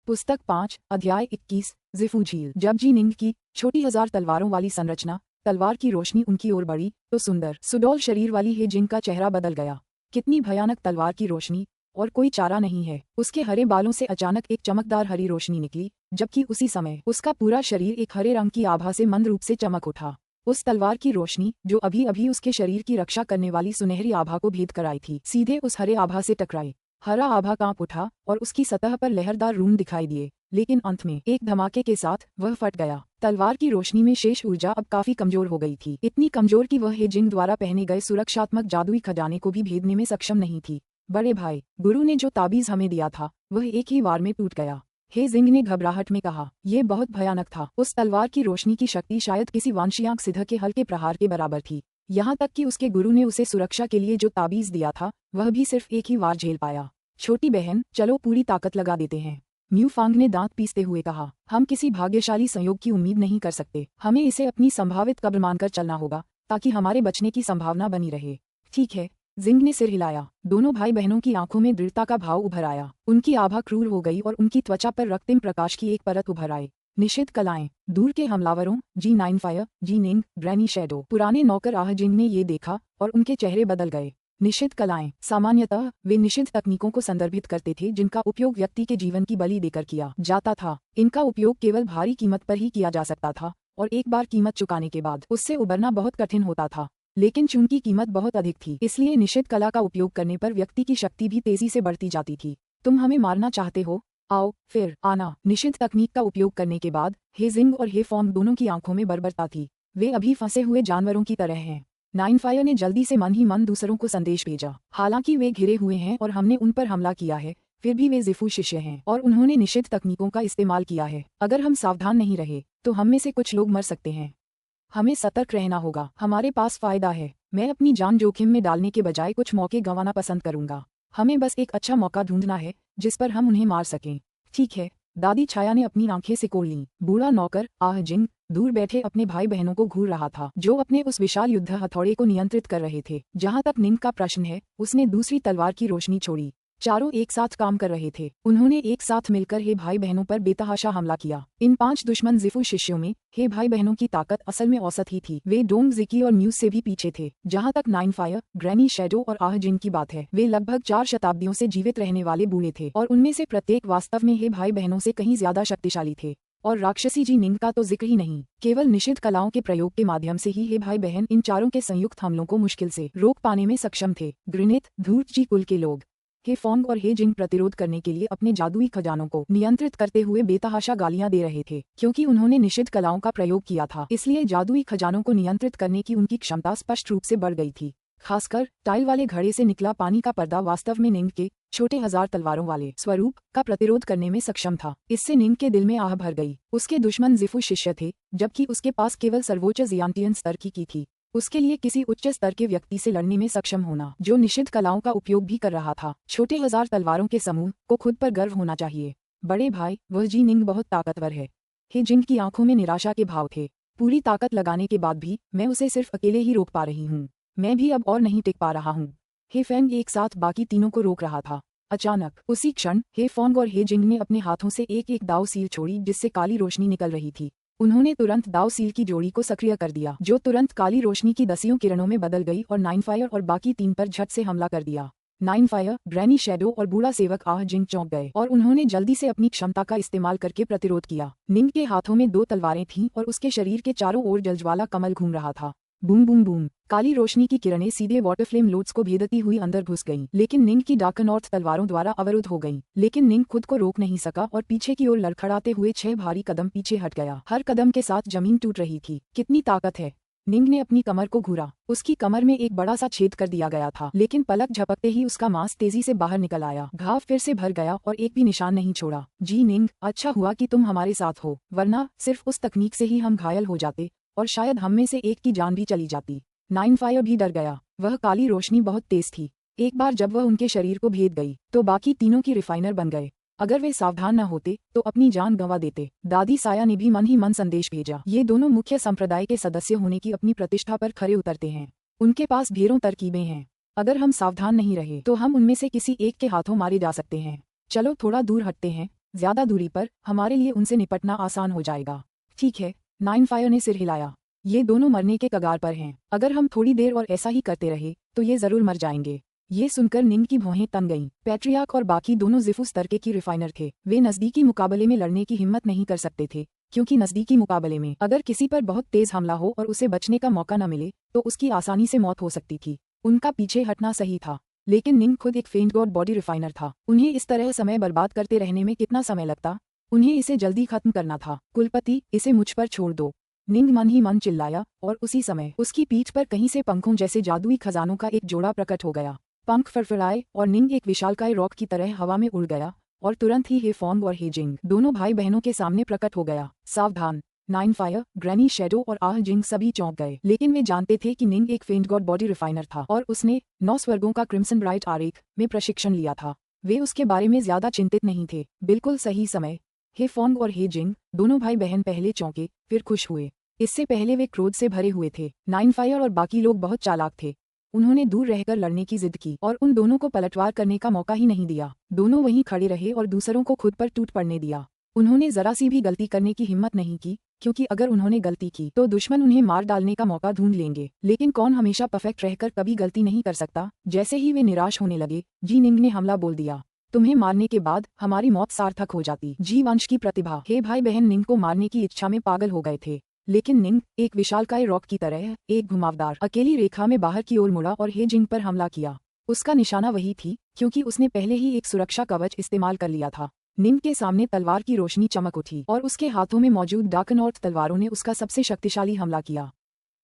पुस्तक 5, अध्याय 21, ज़िफू झील। जब जी निंग की छोटी 1000 तलवारों वाली संरचना, तलवार की रोशनी उनकी ओर बढ़ी, तो सुंदर सुडौल शरीर वाली हे जिंग का चेहरा बदल गया। कितनी भयानक तलवार की रोशनी, और कोई चारा नहीं है। उसके हरे बालों से अचानक एक चमकदार हरी रोशनी निकली, जबकि उसी समय उसका पूरा शरीर एक हरे रंग की आभा से मंद रूप से चमक उठा। उस तलवार की रोशनी, जो अभी अभी उसके शरीर की रक्षा करने वाली सुनहरी आभा को भेद कर आई थी, सीधे उस हरे आभा से टकराई। हरा आभा कांप उठा और उसकी सतह पर लहरदार रूम दिखाई दिए, लेकिन अंत में एक धमाके के साथ वह फट गया। तलवार की रोशनी में शेष ऊर्जा अब काफी कमजोर हो गई थी, इतनी कमजोर कि वह हे जिंग द्वारा पहने गए सुरक्षात्मक जादुई खजाने को भी भेदने में सक्षम नहीं थी। बड़े भाई, गुरु ने जो ताबीज हमें दिया था, वह एक ही वार में टूट गया। हे जिंग ने घबराहट में कहा, यह बहुत भयानक था। उस तलवार की रोशनी की शक्ति शायद किसी वांशियांक सिद्ध के हल्के प्रहार के बराबर थी। यहाँ तक कि उसके गुरु ने उसे सुरक्षा के लिए जो ताबीज दिया था, वह भी सिर्फ एक ही वार झेल पाया। छोटी बहन, चलो पूरी ताकत लगा देते हैं। म्यू फांग ने दांत पीसते हुए कहा, हम किसी भाग्यशाली संयोग की उम्मीद नहीं कर सकते। हमें इसे अपनी संभावित कब्र मानकर चलना होगा, ताकि हमारे बचने की संभावना बनी रहे। ठीक है, जिंग ने सिर हिलाया। दोनों भाई बहनों की आंखों में दृढ़ता का भाव उभर आया। उनकी आभा क्रूर हो गई और उनकी त्वचा पर रक्तिम प्रकाश की एक परत उभर आई। निषिद्ध कलाएं, दूर के हमलावरों, जी9 फायर, जी निंग, ग्रैनी शैडो, पुराने नौकर आह जिंग ने ये देखा और उनके चेहरे बदल गए। निषिद्ध कलाएं, सामान्यतः वे निषिद्ध तकनीकों को संदर्भित करते थे जिनका उपयोग व्यक्ति के जीवन की बलि देकर किया जाता था। इनका उपयोग केवल भारी कीमत पर ही किया जा सकता था, और एक बार कीमत चुकाने के बाद उससे उबरना बहुत कठिन होता था। लेकिन चूंकि कीमत बहुत अधिक थी, इसलिए निषिद्ध कला का उपयोग करने पर व्यक्ति की शक्ति भी तेजी से बढ़ती जाती थी। तुम हमें मारना चाहते हो? आओ फिर आना। निषिद्ध तकनीक का उपयोग करने के बाद हे जिंग और हे फॉन्ग दोनों की आंखों में बर्बरता थी। वे अभी फंसे हुए जानवरों की तरह हैं। 9 फायर ने जल्दी से मन ही मन दूसरों को संदेश भेजा। हालांकि वे घिरे हुए हैं और हमने उन पर हमला किया है, फिर भी वे ज़िफू शिष्य हैं और उन्होंने निषिद्ध तकनीकों का इस्तेमाल किया है। अगर हम सावधान नहीं रहे, तो हम में से कुछ लोग मर सकते हैं। हमें सतर्क रहना होगा। हमारे पास फायदा है। मैं अपनी जान जोखिम में डालने के बजाय कुछ मौके गंवाना पसंद करूंगा। हमें बस एक अच्छा मौका ढूंढना है, जिस पर हम उन्हें मार सकें। ठीक है, दादी छाया ने अपनी आंखें सिकोड़ लीं। बूढ़ा नौकर आह जिंग दूर बैठे अपने भाई बहनों को घूर रहा था, जो अपने उस विशाल युद्ध हथौड़े को नियंत्रित कर रहे थे। जहां तक निंग का प्रश्न है, उसने दूसरी तलवार की रोशनी छोड़ी। चारों एक साथ काम कर रहे थे। उन्होंने एक साथ मिलकर हे भाई बहनों पर बेतहाशा हमला किया। इन 5 दुश्मन ज़िफू शिष्यों में हे भाई बहनों की ताकत असल में औसत ही थी। वे डोंग ज़िकी और म्यूज से भी पीछे थे। जहां तक 9 फायर, ग्रैनी शैडो और आह जिंग की बात है, वे लगभग 4 शताब्दियों से जीवित रहने वाले बूढ़े थे, और उनमें से प्रत्येक वास्तव में हे भाई बहनों से कहीं ज्यादा शक्तिशाली थे। और राक्षसी जी निंग का तो जिक्र ही नहीं। केवल निषिद्ध कलाओं के प्रयोग के माध्यम से ही हे भाई बहन इन चारों के संयुक्त हमलों को मुश्किल से रोक पाने में सक्षम थे। ग्रिनिथ, धूर्त जी कुल के लोग हे फॉन्ग और हे जिंग प्रतिरोध करने के लिए अपने जादुई खजानों को नियंत्रित करते हुए बेतहाशा गालियां दे रहे थे। क्योंकि उन्होंने निषिद्ध कलाओं का प्रयोग किया था, इसलिए जादुई खजानों को नियंत्रित करने की उनकी क्षमता स्पष्ट रूप से बढ़ गई थी। खासकर टाइल वाले घड़े से निकला पानी का पर्दा वास्तव में निंग के छोटे 1000 तलवारों वाले स्वरूप का प्रतिरोध करने में सक्षम था। इससे निंग के दिल में आह भर गई। उसके दुश्मन ज़िफू शिष्य थे, जबकि उसके पास केवल सर्वोच्च जियांटियन स्तर की थी। उसके लिए किसी उच्च स्तर के व्यक्ति से लड़ने में सक्षम होना, जो निषिद्ध कलाओं का उपयोग भी कर रहा था। छोटे 1000 तलवारों के समूह को खुद पर गर्व होना चाहिए। बड़े भाई, वह जी निंग बहुत ताकतवर है। हे जिंग की आंखों में निराशा के भाव थे। पूरी ताकत लगाने के बाद भी मैं उसे सिर्फ अकेले ही रोक पा रही हूँ। मैं भी अब और नहीं टिक पा रहा हूँ। हे फैंग एक साथ बाकी तीनों को रोक रहा था। अचानक उसी क्षण हे फॉन्ग और हे जिंग ने अपने हाथों से एक एक दाव सील छोड़ी, जिससे काली रोशनी निकल रही थी। उन्होंने तुरंत दाव सील की जोड़ी को सक्रिय कर दिया, जो तुरंत काली रोशनी की 10 किरणों में बदल गई और 9 फायर और बाकी 3 पर झट से हमला कर दिया। 9 फायर, ग्रैनी शैडो और बूढ़ा सेवक आह जिंग चौंक गए, और उन्होंने जल्दी से अपनी क्षमता का इस्तेमाल करके प्रतिरोध किया। निंग के हाथों में 2 तलवारें थीं और उसके शरीर के चारों ओर जलज्वाला कमल घूम रहा था। बूम बूम बूम, काली रोशनी की किरणें सीधे वाटरफ्लेम लोड्स को भेदती हुई अंदर घुस गईं, लेकिन निंग की डार्क नॉर्थ तलवारों द्वारा अवरुद्ध हो गईं। लेकिन निंग खुद को रोक नहीं सका और पीछे की ओर लड़खड़ाते हुए 6 भारी कदम पीछे हट गया। हर कदम के साथ जमीन टूट रही थी। कितनी ताकत है! निंग ने अपनी कमर को घूरा। उसकी कमर में एक बड़ा सा छेद कर दिया गया था, लेकिन पलक झपकते ही उसका मांस तेजी से बाहर निकल आया। घाव फिर से भर गया और एक भी निशान नहीं छोड़ा। जी निंग, अच्छा हुआ कि तुम हमारे साथ हो, वरना सिर्फ उस तकनीक से ही हम घायल हो जाते, और शायद हम में से एक की जान भी चली जाती। 9 फायर भी डर गया। वह काली रोशनी बहुत तेज थी। एक बार जब वह उनके शरीर को भेद गई, तो बाकी तीनों की रिफाइनर बन गए। अगर वे सावधान न होते, तो अपनी जान गंवा देते। दादी साया ने भी मन ही मन संदेश भेजा। ये दोनों मुख्य संप्रदाय के सदस्य होने की अपनी प्रतिष्ठा पर खरे उतरते हैं। उनके पास ढेरों तरकीबें हैं। अगर हम सावधान नहीं रहे, तो हम उनमें से किसी एक के हाथों मारे जा सकते हैं। चलो थोड़ा दूर हटते हैं, ज्यादा दूरी पर हमारे लिए उनसे निपटना आसान हो जाएगा। ठीक है, नाइन फायर ने सिर हिलाया। ये दोनों मरने के कगार पर हैं। अगर हम थोड़ी देर और ऐसा ही करते रहे तो ये जरूर मर जाएंगे। ये सुनकर निंग की भौहें तन गईं। पैट्रियार्क और बाकी दोनों जिफुस तरके की रिफाइनर थे। वे नजदीकी मुकाबले में लड़ने की हिम्मत नहीं कर सकते थे, क्योंकि नजदीकी मुकाबले में अगर किसी पर बहुत तेज हमला हो और उसे बचने का मौका न मिले तो उसकी आसानी से मौत हो सकती थी। उनका पीछे हटना सही था, लेकिन निंग खुद एक फेंट गॉड बॉडी रिफाइनर था। उन्हें इस तरह समय बर्बाद करते रहने में कितना समय लगता। उन्हें इसे जल्दी खत्म करना था। कुलपति, इसे मुझ पर छोड़ दो, निंग मन ही मन चिल्लाया, और उसी समय उसकी पीठ पर कहीं से पंखों जैसे जादुई खजानों का एक जोड़ा प्रकट हो गया। पंख फड़फड़ाए और निंग एक विशालकाय रॉक की तरह हवा में उड़ गया, और तुरंत ही हे फोंग और हे जिंग दोनों भाई बहनों के सामने प्रकट हो गया। सावधान, नाइन फायर, ग्रैनी शैडो और आह जिंग सभी चौंक गए, लेकिन वे जानते थे कि निंग एक फेंट गॉड बॉडी रिफाइनर था और उसने 9 स्वर्गों का क्रिम्सन ब्राइट आरेख में प्रशिक्षण लिया था। वे उसके बारे में ज्यादा चिंतित नहीं थे। बिल्कुल सही समय। हे फोंग और हे जिंग दोनों भाई बहन पहले चौंके, फिर खुश हुए। इससे पहले वे क्रोध से भरे हुए थे। नाइन फायर और बाकी लोग बहुत चालाक थे। उन्होंने दूर रहकर लड़ने की जिद की और उन दोनों को पलटवार करने का मौका ही नहीं दिया। दोनों वहीं खड़े रहे और दूसरों को खुद पर टूट पड़ने दिया। उन्होंने जरा सी भी गलती करने की हिम्मत नहीं की, क्योंकि अगर उन्होंने गलती की तो दुश्मन उन्हें मार डालने का मौका ढूंढ लेंगे। लेकिन कौन हमेशा परफेक्ट रहकर कभी गलती नहीं कर सकता। जैसे ही वे निराश होने लगे, जी निंग ने हमला बोल दिया। तुम्हें मारने के बाद हमारी मौत सार्थक हो जाती। जी वंश की प्रतिभा। हे भाई बहन निंग को मारने की इच्छा में पागल हो गए थे, लेकिन निंग एक विशालकाय रॉक की तरह एक घुमावदार अकेली रेखा में बाहर की ओर मुड़ा और हे जिंग पर हमला किया। उसका निशाना वही थी, क्योंकि उसने पहले ही एक सुरक्षा कवच इस्तेमाल कर लिया था। निंग के सामने तलवार की रोशनी चमक उठी और उसके हाथों में मौजूद डार्कनॉर्थ तलवारों ने उसका सबसे शक्तिशाली हमला किया।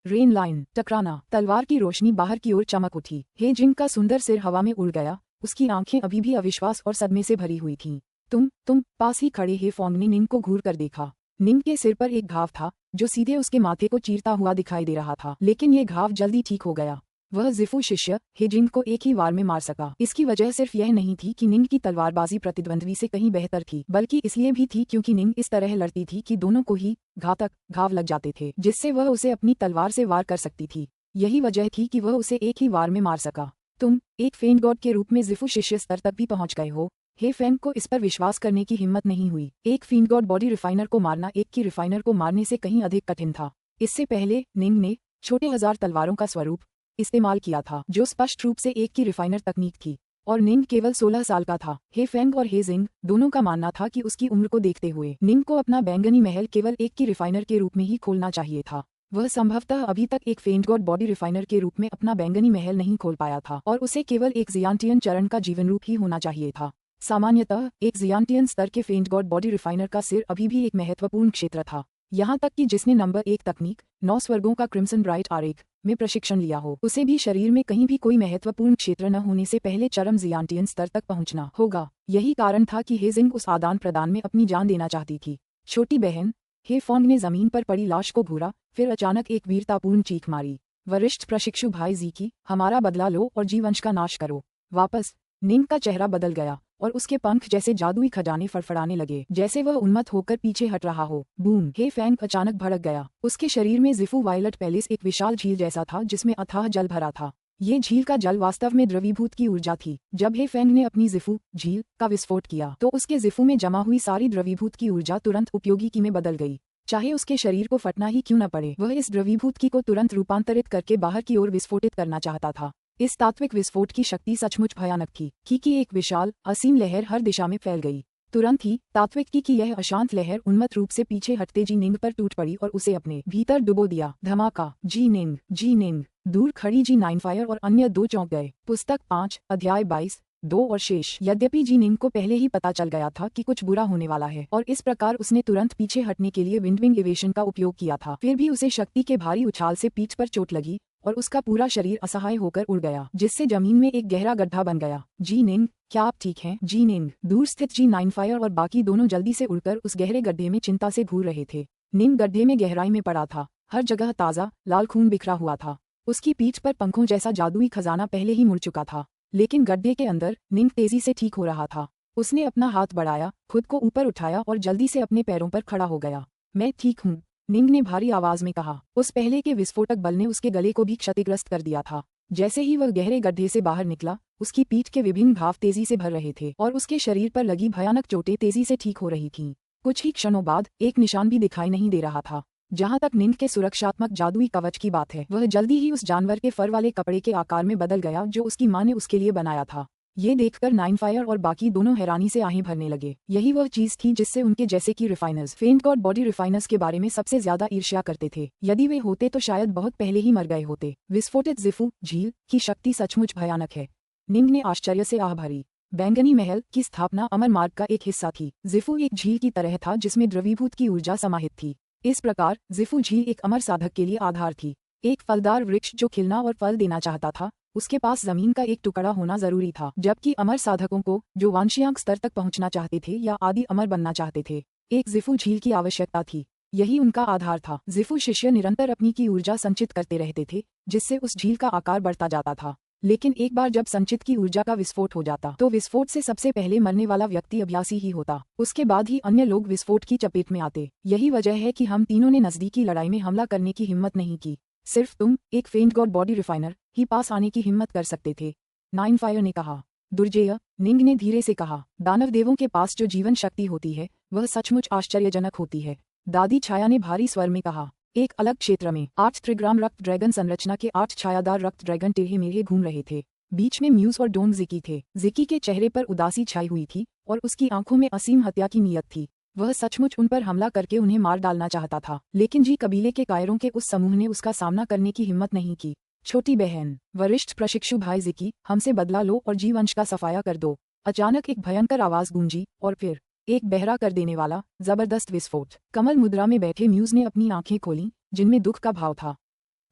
रेन लाइन, टकराना। तलवार की रोशनी बाहर की ओर चमक उठी। हे जिंग का सुंदर सिर हवा में उड़ गया। उसकी आंखें अभी भी अविश्वास और सदमे से भरी हुई थीं। तुम पास ही खड़े हे फोंग ने निंग को घूर कर देखा। निंग के सिर पर एक घाव था जो सीधे उसके माथे को चीरता हुआ दिखाई दे रहा था, लेकिन ये घाव जल्दी ठीक हो गया। वह जिफू शिष्य हे जिंग को एक ही वार में मार सका। इसकी वजह सिर्फ यह नहीं थी कि निंग की तलवारबाजी प्रतिद्वंद्वी से कहीं बेहतर थी, बल्कि इसलिए भी थी क्योंकि निंग इस तरह लड़ती थी कि दोनों को ही घातक घाव लग जाते थे, जिससे वह उसे अपनी तलवार से वार कर सकती थी। यही वजह थी कि वह उसे एक ही वार में मार सका। तुम एक फेंट गॉड के रूप में जिफू शिष्य स्तर तक भी पहुंच गए हो। हे फेंग को इस पर विश्वास करने की हिम्मत नहीं हुई। एक फेंट गॉड बॉडी रिफाइनर को मारना एक की रिफाइनर को मारने से कहीं अधिक कठिन था। इससे पहले निंग ने छोटे 1000 तलवारों का स्वरूप इस्तेमाल किया था, जो स्पष्ट रूप से एक की रिफाइनर तकनीक थी, और निंग केवल 16 साल का था। हे फेंग और हे जिंग दोनों का मानना था कि उसकी उम्र को देखते हुए निंग को अपना बैंगनी महल केवल एक की रिफाइनर के रूप में ही खोलना चाहिए था। वह संभवतः अभी तक एक फेंट गॉड बॉडी रिफाइनर के रूप में अपना बैंगनी महल नहीं खोल पाया था, और उसे केवल एक जियांटियन चरण का जीवन रूप ही होना चाहिए था। सामान्यतः एक जियांटियन स्तर के फेंट गॉड बॉडी रिफाइनर का सिर अभी भी एक महत्वपूर्ण क्षेत्र था, यहाँ तक कि जिसने नंबर 1 तकनीक 9 स्वर्गों का क्रिम्सन ब्राइट आरेख में प्रशिक्षण लिया हो, उसे भी शरीर में कहीं भी कोई महत्वपूर्ण क्षेत्र न होने से पहले चरम जियांटियन स्तर तक पहुंचना होगा। यही कारण था कि हे जिंग उस आदान प्रदान में अपनी जान देना चाहती थी। छोटी बहन, हे फोंग ने जमीन पर पड़ी लाश को घूरा, फिर अचानक एक वीरतापूर्ण चीख मारी। वरिष्ठ प्रशिक्षु भाई जी, हमारा बदला लो और जीवंश का नाश करो। वापस। निंग का चेहरा बदल गया और उसके पंख जैसे जादुई खजाने फड़फड़ाने लगे, जैसे वह उन्मत्त होकर पीछे हट रहा हो। बूम! हे फेंग अचानक भड़क गया। उसके शरीर में जिफू वायलट पैलेस एक विशाल झील जैसा था जिसमें अथाह जल भरा था। ये झील का जल वास्तव में द्रवीभूत की ऊर्जा थी। जब हे फेंग ने अपनी जिफू झील का विस्फोट किया तो उसके जिफू में जमा हुई सारी द्रवीभूत की ऊर्जा तुरंत उपयोगी की में बदल गई। चाहे उसके शरीर को फटना ही क्यों न पड़े, वह इस द्रवीभूत की को तुरंत रूपांतरित करके बाहर की ओर विस्फोटित करना चाहता था। इस तात्विक विस्फोट की शक्ति सचमुच भयानक थी, कि एक विशाल असीम लहर हर दिशा में फैल गई। तुरंत ही तात्विक की यह अशांत लहर उन्मत्त रूप से पीछे हटते जी निंग पर टूट पड़ी और उसे अपने भीतर डुबो दिया। धमाका! जी निंग। दूर खड़ी जी नाइन फायर और अन्य 2 चौंक गए। पुस्तक 5 अध्याय 22 2 और शेष। यद्यपि जी निंग को पहले ही पता चल गया था कि कुछ बुरा होने वाला है, और इस प्रकार उसने तुरंत पीछे हटने के लिए विंडविंग एवेशन का उपयोग किया था, फिर भी उसे शक्ति के भारी उछाल से पीठ पर चोट लगी और उसका पूरा शरीर असहाय होकर उड़ गया, जिससे जमीन में एक गहरा गड्ढा बन गया। जी निंग, क्या आप ठीक हैं? जी निंग। दूर स्थित जी नाइन फायर और बाकी दोनों जल्दी से उड़कर उस गहरे गड्ढे में चिंता से घूर रहे थे। निंग गड्ढे में गहराई में पड़ा था। हर जगह ताजा लाल खून बिखरा हुआ था। उसकी पीठ पर पंखों जैसा जादुई खजाना पहले ही मुड़ चुका था, लेकिन गड्ढे के अंदर निंग तेजी से ठीक हो रहा था। उसने अपना हाथ बढ़ाया, खुद को ऊपर उठाया और जल्दी से अपने पैरों पर खड़ा हो गया। मैं ठीक हूँ, निंग ने भारी आवाज में कहा। उस पहले के विस्फोटक बल ने उसके गले को भी क्षतिग्रस्त कर दिया था। जैसे ही वह गहरे गड्ढे से बाहर निकला, उसकी पीठ के विभिन्न घाव तेजी से भर रहे थे और उसके शरीर पर लगी भयानक चोटें तेजी से ठीक हो रही थीं। कुछ ही क्षणों बाद एक निशान भी दिखाई नहीं दे रहा था। जहां तक निंग के सुरक्षात्मक जादुई कवच की बात है, वह जल्दी ही उस जानवर के फर वाले कपड़े के आकार में बदल गया जो उसकी मां ने उसके लिए बनाया था। ये देखकर नाइनफायर और बाकी दोनों हैरानी से आहें भरने लगे। यही वह चीज थी जिससे उनके जैसे कि रिफाइनर्स फेंट गॉड बॉडी रिफाइनर्स के बारे में सबसे ज्यादा ईर्ष्या करते थे। यदि वे होते तो शायद बहुत पहले ही मर गए होते। विस्फोटित ज़िफू झील की शक्ति सचमुच भयानक है, निंग ने आश्चर्य से आह भरी। बैंगनी महल की स्थापना अमर मार्ग का एक हिस्सा थी। ज़िफू एक झील की तरह था जिसमें द्रवीभूत की ऊर्जा समाहित थी। इस प्रकार ज़िफू झील एक अमर साधक के लिए आधार थी। एक फलदार वृक्ष जो खिलना और फल देना चाहता था, उसके पास जमीन का एक टुकड़ा होना जरूरी था। जबकि अमर साधकों को, जो वांशियांक स्तर तक पहुंचना चाहते थे या आदि अमर बनना चाहते थे, एक ज़िफू झील की आवश्यकता थी। यही उनका आधार था। ज़िफू शिष्य निरंतर अपनी की ऊर्जा संचित करते रहते थे, जिससे उस झील का आकार बढ़ता जाता था। लेकिन एक बार जब संचित की ऊर्जा का विस्फोट हो जाता, तो विस्फोट से सबसे पहले मरने वाला व्यक्ति अभ्यासी ही होता। उसके बाद ही अन्य लोग विस्फोट की चपेट में आते। यही वजह है कि हम तीनों ने नजदीकी लड़ाई में हमला करने की हिम्मत नहीं की। सिर्फ तुम, एक फेंट गॉड बॉडी रिफाइनर, ही पास आने की हिम्मत कर सकते थे, नाइनफायर ने कहा। दुर्जेय, निंग ने धीरे से कहा, दानव देवों के पास जो जीवन शक्ति होती है, वह सचमुच आश्चर्यजनक होती है। दादी छाया ने भारी स्वर में कहा। एक अलग क्षेत्र में 8 त्रिग्राम रक्त ड्रैगन संरचना के 8 छायादार रक्त ड्रैगन टेढ़े मेढ़े घूम रहे थे। बीच में म्यूज और डोंग ज़िकी थे। ज़िकी के चेहरे पर उदासी छाई हुई थी और उसकी आंखों में असीम हत्या की नीयत थी। वह सचमुच उन पर हमला करके उन्हें मार डालना चाहता था, लेकिन जी कबीले के कायरों के उस समूह ने उसका सामना करने की हिम्मत नहीं की। छोटी बहन, वरिष्ठ प्रशिक्षु भाई ज़िकी, हमसे बदला लो और जी वंश का सफाया कर दो। अचानक एक भयंकर आवाज गूंजी और फिर एक बहरा कर देने वाला जबरदस्त विस्फोट। कमल मुद्रा में बैठे म्यूज ने अपनी आंखें खोलीं, जिनमें दुख का भाव था।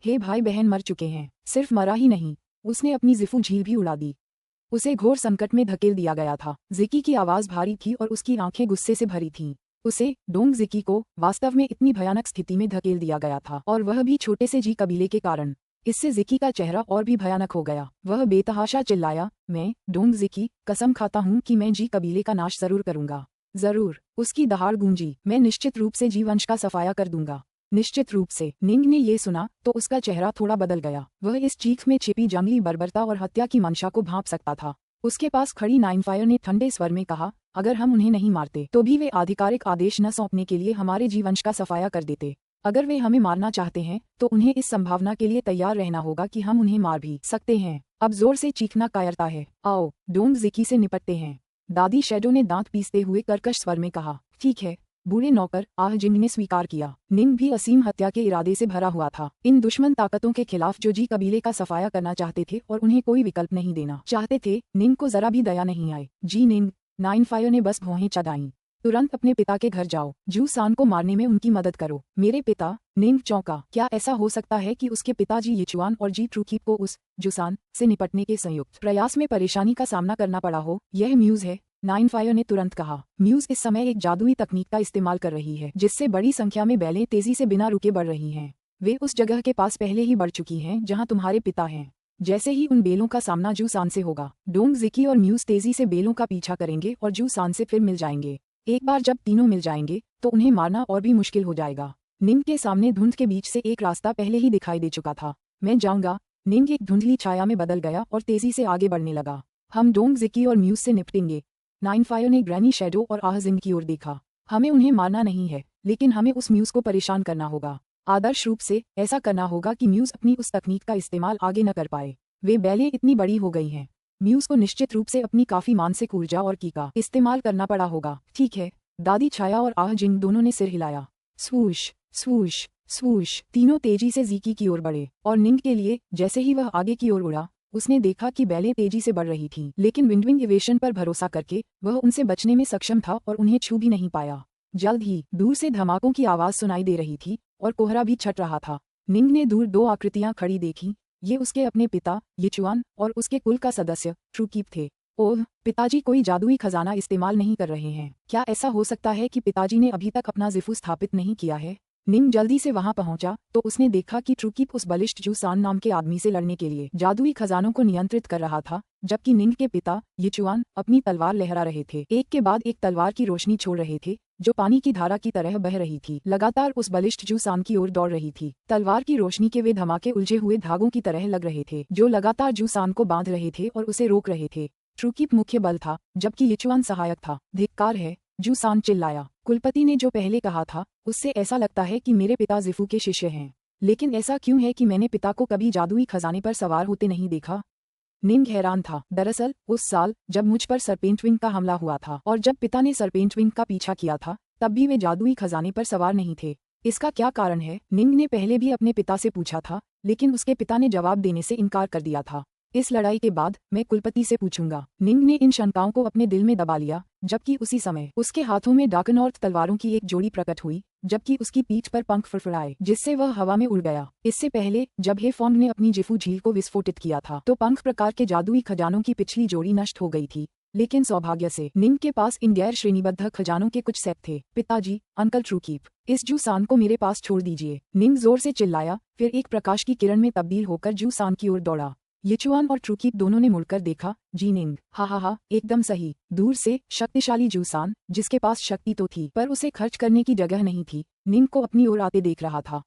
हे भाई बहन मर चुके हैं। सिर्फ मरा ही नहीं, उसने अपनी ज़िफू झील भी उड़ा दी। उसे घोर संकट में धकेल दिया गया था। ज़िकी की आवाज भारी थी और उसकी आंखें गुस्से से भरी थीं। उसे, डोंग ज़िकी को, वास्तव में इतनी भयानक स्थिति में धकेल दिया गया था, और वह भी छोटे से जी कबीले के कारण। इससे ज़िकी का चेहरा और भी भयानक हो गया। वह बेतहाशा चिल्लाया, मैं, डोंग ज़िकी, कसम खाता हूँ कि मैं जी कबीले का नाश जरूर करूंगा। जरूर, उसकी दहाड़ गूंजी। मैं निश्चित रूप से जी वंश का सफाया कर दूंगा। निश्चित रूप से। निंग ने ये सुना तो उसका चेहरा थोड़ा बदल गया। वह इस चीख में छिपी जंगली बर्बरता और हत्या की मंशा को भांप सकता था। उसके पास खड़ी नाइनफायर ने ठंडे स्वर में कहा, अगर हम उन्हें नहीं मारते तो भी वे आधिकारिक आदेश न सौंपने के लिए हमारे जी वंश का सफाया कर देते। अगर वे हमें मारना चाहते हैं तो उन्हें इस संभावना के लिए तैयार रहना होगा कि हम उन्हें मार भी सकते हैं। अब जोर से चीखना कायरता है। आओ, डोंग ज़िकी से निपटते हैं। दादी शैडो ने दांत पीसते हुए कर्कश स्वर में कहा। ठीक है, बूढ़े नौकर, आह जिंग ने स्वीकार किया। निंग भी असीम हत्या के इरादे से भरा हुआ था। इन दुश्मन ताकतों के खिलाफ जो जी कबीले का सफाया करना चाहते थे और उन्हें कोई विकल्प नहीं देना चाहते थे, निंग को जरा भी दया नहीं आई। जी निंग, नाइनफायर ने बस भौहें चढ़ाईं। तुरंत अपने पिता के घर जाओ, जू सान को मारने में उनकी मदद करो। मेरे पिता? निंग चौंका। क्या ऐसा हो सकता है कि उसके पिताजी यिचुआन और जी ट्रूकीप को उस जुसान से निपटने के संयुक्त प्रयास में परेशानी का सामना करना पड़ा हो? यह म्यूज है, नाइनफायर ने तुरंत कहा। म्यूज इस समय एक जादुई तकनीक का इस्तेमाल कर रही है, जिससे बड़ी संख्या में बैलें तेजी से बिना रुके बढ़ रही हैं। वे उस जगह के पास पहले ही बढ़ चुकी हैं जहां तुम्हारे पिता हैं। जैसे ही उन बेलों का सामना जू सान से होगा, डोंग ज़िकी और म्यूज तेजी से बेलों का पीछा करेंगे और जू सान से फिर मिल जाएंगे। एक बार जब तीनों मिल जाएंगे तो उन्हें मारना और भी मुश्किल हो जाएगा। निंग के सामने धुंध के बीच से एक रास्ता पहले ही दिखाई दे चुका था। मैं जाऊंगा। निंग एक धुंधली छाया में बदल गया और तेजी से आगे बढ़ने लगा। हम डोंग ज़िकी और म्यूज से निपटेंगे। नाइनफायर ने ग्रैनी शैडो और आह जिंग की ओर देखा। हमें उन्हें मारना नहीं है, लेकिन हमें उस म्यूज को परेशान करना होगा। आदर्श रूप से ऐसा करना होगा कि म्यूज अपनी उस तकनीक का इस्तेमाल आगे न कर पाए। वे बैलें इतनी बड़ी हो गई हैं, म्यूज को निश्चित रूप से अपनी काफी मानसिक ऊर्जा और की का इस्तेमाल करना पड़ा होगा। ठीक है, दादी छाया और आह जिंग दोनों ने सिर हिलाया। स्वूश स्वूश स्वूश, तीनों तेजी से ज़िकी की ओर बढ़े, और निंग के लिए, जैसे ही वह आगे की ओर उड़ा, उसने देखा कि बैलें तेजी से बढ़ रही थीं, लेकिन विंडविंग इवेशन पर भरोसा करके वह उनसे बचने में सक्षम था और उन्हें छू भी नहीं पाया। जल्द ही दूर से धमाकों की आवाज सुनाई दे रही थी और कोहरा भी छट रहा था। निंग ने दूर 2 आकृतियां खड़ी देखी। ये उसके अपने पिता यिचुआन और उसके कुल का सदस्य ट्रूकीप थे। ओह, पिताजी कोई जादुई खजाना इस्तेमाल नहीं कर रहे हैं। क्या ऐसा हो सकता है कि पिताजी ने अभी तक अपना ज़िफू स्थापित नहीं किया है? निंग जल्दी से वहां पहुंचा तो उसने देखा कि ट्रूकीप उस बलिष्ठ जू सान नाम के आदमी से लड़ने के लिए जादुई खजानों को नियंत्रित कर रहा था, जबकि निंग के पिता यिचुआन अपनी तलवार लहरा रहे थे, एक के बाद एक तलवार की रोशनी छोड़ रहे थे जो पानी की धारा की तरह बह रही थी, लगातार उस बलिष्ठ जू सान की ओर दौड़ रही थी। तलवार की रोशनी के वे धमाके उलझे हुए धागों की तरह लग रहे थे जो लगातार जू सान को बांध रहे थे और उसे रोक रहे थे। ट्रूकीप मुख्य बल था जबकि यिचुआन सहायक था। धिक्कार है, जू सान चिल्लाया। कुलपति ने जो पहले कहा था उससे ऐसा लगता है कि मेरे पिता जिफू के शिष्य हैं, लेकिन ऐसा क्यों है कि मैंने पिता को कभी जादुई खजाने पर सवार होते नहीं देखा। निंग हैरान था। दरअसल उस साल जब मुझ पर सरपेंट विंग का हमला हुआ था और जब पिता ने सरपेंट विंग का पीछा किया था तब भी वे जादुई खजाने पर सवार नहीं थे। इसका क्या कारण है? निंग ने पहले भी अपने पिता से पूछा था, लेकिन उसके पिता ने जवाब देने से इनकार कर दिया था। इस लड़ाई के बाद मैं कुलपति से पूछूंगा। निंग ने इन शंकाओं को अपने दिल में दबा लिया, जबकि उसी समय उसके हाथों में डाकनॉर्थ तलवारों की एक जोड़ी प्रकट हुई, जबकि उसकी पीठ पर पंख फड़फड़ाए जिससे वह हवा में उड़ गया। इससे पहले जब हेफोंग ने अपनी जिफू झील को विस्फोटित किया था तो पंख प्रकार के जादुई खजानों की पिछली जोड़ी नष्ट हो गई थी, लेकिन सौभाग्य से निंग के पास इन गैर श्रेणीबद्ध खजानों के कुछ सेट थे। पिताजी, अंकल ट्रूकीप, इस जू सान को मेरे पास छोड़ दीजिए। निंग जोर से चिल्लाया, फिर एक प्रकाश की किरण में तब्दील होकर जू सान की ओर दौड़ा। यिचुआन और ट्रूकीप दोनों ने मुड़कर देखा। जी निंग, हा, एकदम सही। दूर से शक्तिशाली जू सान, जिसके पास शक्ति तो थी पर उसे खर्च करने की जगह नहीं थी, निंग को अपनी ओर आते देख रहा था।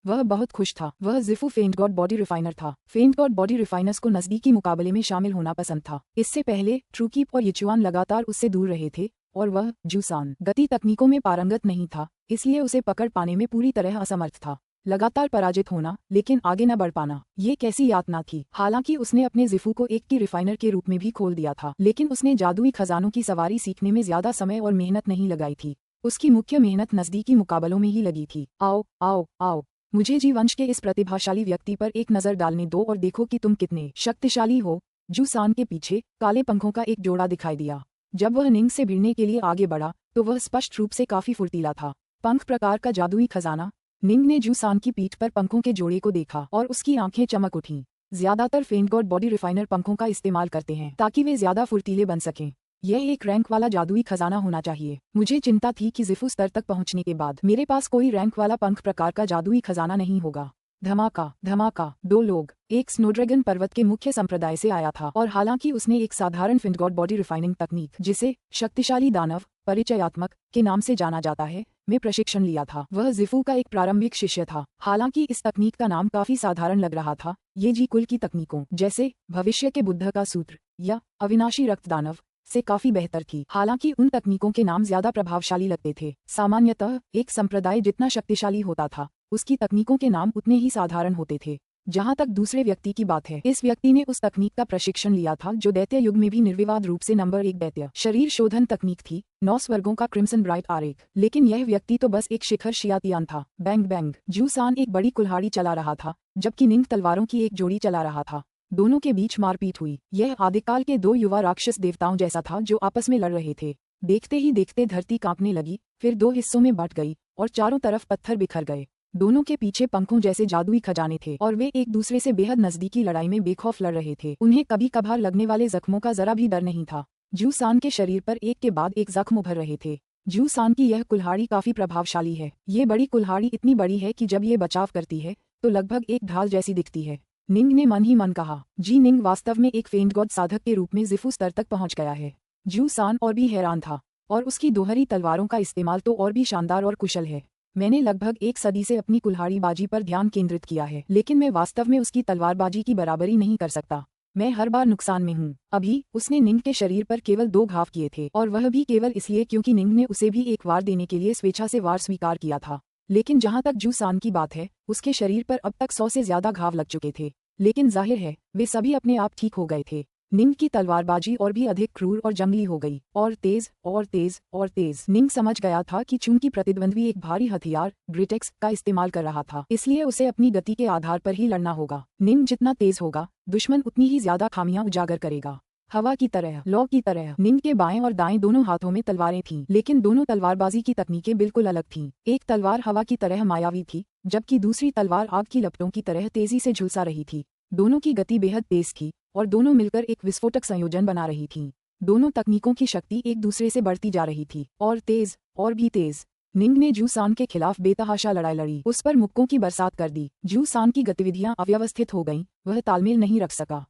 वह बहुत खुश था। वह जिफू फेंट गॉड बॉडी रिफाइनर था। फेंट गॉड बॉडी रिफाइनर्स को नजदीकी मुकाबले में शामिल होना पसंद था। इससे पहले ट्रूकीप और यिचुआन लगातार उससे दूर रहे थे और वह जू सान गति तकनीकों में पारंगत नहीं था, इसलिए उसे पकड़ पाने में पूरी तरह असमर्थ था। लगातार पराजित होना लेकिन आगे न बढ़ पाना, ये कैसी यातना थी। हालांकि उसने अपने जिफू को एक की रिफाइनर के रूप में भी खोल दिया था, लेकिन उसने जादुई खजानों की सवारी सीखने में ज्यादा समय और मेहनत नहीं लगाई थी। उसकी मुख्य मेहनत नजदीकी मुकाबलों में ही लगी थी। आओ आओ आओ, मुझे जी वंश के इस प्रतिभाशाली व्यक्ति पर एक नजर डालने दो और देखो कि तुम कितने शक्तिशाली हो। जू सान के पीछे काले पंखों का एक जोड़ा दिखाई दिया। जब वह निंग से भिड़ने के लिए आगे बढ़ा तो वह स्पष्ट रूप से काफी फुर्तीला था। पंख प्रकार का जादुई खजाना। निंग ने जू सान की पीठ पर पंखों के जोड़े को देखा और उसकी आंखें चमक उठीं। ज्यादातर फेंट गॉड बॉडी रिफाइनर पंखों का इस्तेमाल करते हैं ताकि वे ज्यादा फुर्तीले बन सकें। यह एक रैंक वाला जादुई खजाना होना चाहिए। मुझे चिंता थी कि जिफू स्तर तक पहुंचने के बाद मेरे पास कोई रैंक वाला पंख प्रकार का जादुई खजाना नहीं होगा। धमाका धमाका। दो लोग। एक स्नोड्रैगन पर्वत के मुख्य संप्रदाय से आया था और हालांकि उसने एक साधारण फेंट गॉड बॉडी रिफाइनिंग तकनीक, जिसे शक्तिशाली दानव परिचयात्मक के नाम से जाना जाता है, में प्रशिक्षण लिया था। वह जिफू का एक प्रारंभिक शिष्य था। हालांकि इस तकनीक का नाम काफी साधारण लग रहा था, ये जी कुल की तकनीकों जैसे भविष्य के बुद्ध का सूत्र या अविनाशी रक्त दानव से काफी बेहतर थी। हालांकि उन तकनीकों के नाम ज्यादा प्रभावशाली लगते थे। सामान्यतः एक संप्रदाय जितना शक्तिशाली होता था उसकी तकनीकों के नाम उतने ही साधारण होते थे। जहां तक दूसरे व्यक्ति की बात है, इस व्यक्ति ने उस तकनीक का प्रशिक्षण लिया था जो दैत्य युग में भी निर्विवाद रूप से नंबर 1 दैत्य शरीर शोधन तकनीक थी, 9 स्वर्गों का क्रिम्सन ब्राइट आरेख। लेकिन यह व्यक्ति तो बस एक शिखर शियातियान था। Bang bang. जू सान एक बड़ी कुल्हाड़ी चला रहा था जबकि निंग तलवारों की एक जोड़ी चला रहा था। दोनों के बीच मारपीट हुई। यह आदिकाल के दो युवा राक्षस देवताओं जैसा था जो आपस में लड़ रहे थे। देखते ही देखते धरती कांपने लगी, फिर 2 हिस्सों में बंट गई और चारों तरफ पत्थर बिखर गए। दोनों के पीछे पंखों जैसे जादुई खजाने थे और वे एक दूसरे से बेहद नजदीकी लड़ाई में बेखौफ लड़ रहे थे। उन्हें कभी कभार लगने वाले जख्मों का जरा भी डर नहीं था। जू सान के शरीर पर एक के बाद एक जख्म उभर रहे थे। जू सान की यह कुल्हाड़ी काफी प्रभावशाली है। ये बड़ी कुल्हाड़ी इतनी बड़ी है कि जब ये बचाव करती है तो लगभग एक ढाल जैसी दिखती है। निंग ने मन ही मन कहा। जी निंग वास्तव में एक फेंट गॉड साधक के रूप में जिफू स्तर तक पहुंच गया है। जू सान और भी हैरान था, और उसकी दोहरी तलवारों का इस्तेमाल तो और भी शानदार और कुशल है। मैंने लगभग 1 सदी से अपनी कुल्हाड़ीबाजी पर ध्यान केंद्रित किया है, लेकिन मैं वास्तव में उसकी तलवारबाजी की बराबरी नहीं कर सकता। मैं हर बार नुकसान में हूँ। अभी उसने निंग के शरीर पर केवल 2 घाव किए थे, और वह भी केवल इसलिए क्योंकि निंग ने उसे भी एक वार देने के लिए स्वेच्छा से वार स्वीकार किया था। लेकिन जहाँ तक जू सान की बात है, उसके शरीर पर अब तक 100 से ज्यादा घाव लग चुके थे, लेकिन जाहिर है वे सभी अपने आप ठीक हो गए थे। निंग की तलवारबाजी और भी अधिक क्रूर और जंगली हो गई, और तेज और तेज और तेज। निंग समझ गया था कि चूंकि प्रतिद्वंद्वी एक भारी हथियार ग्रिटेक्स का इस्तेमाल कर रहा था, इसलिए उसे अपनी गति के आधार पर ही लड़ना होगा। निंग जितना तेज होगा, दुश्मन उतनी ही ज्यादा खामियां उजागर करेगा। हवा की तरह, लौ की तरह। निंग के बाएं और दाएं दोनों हाथों में तलवारें थीं, लेकिन दोनों तलवारबाजी की तकनीकें बिल्कुल अलग थीं। एक तलवार हवा की तरह मायावी थी, जबकि दूसरी तलवार आग की लपटों की तरह तेजी से झुलसा रही थी। दोनों की गति बेहद तेज थी और दोनों मिलकर एक विस्फोटक संयोजन बना रही थीं। दोनों तकनीकों की शक्ति एक दूसरे से बढ़ती जा रही थी, और तेज और भी तेज। निंग ने जूसान के खिलाफ बेतहाशा लड़ाई लड़ी, उस पर मुक्कों की बरसात कर दी। जूसान की गतिविधियां अव्यवस्थित हो गईं, वह तालमेल नहीं रख सका।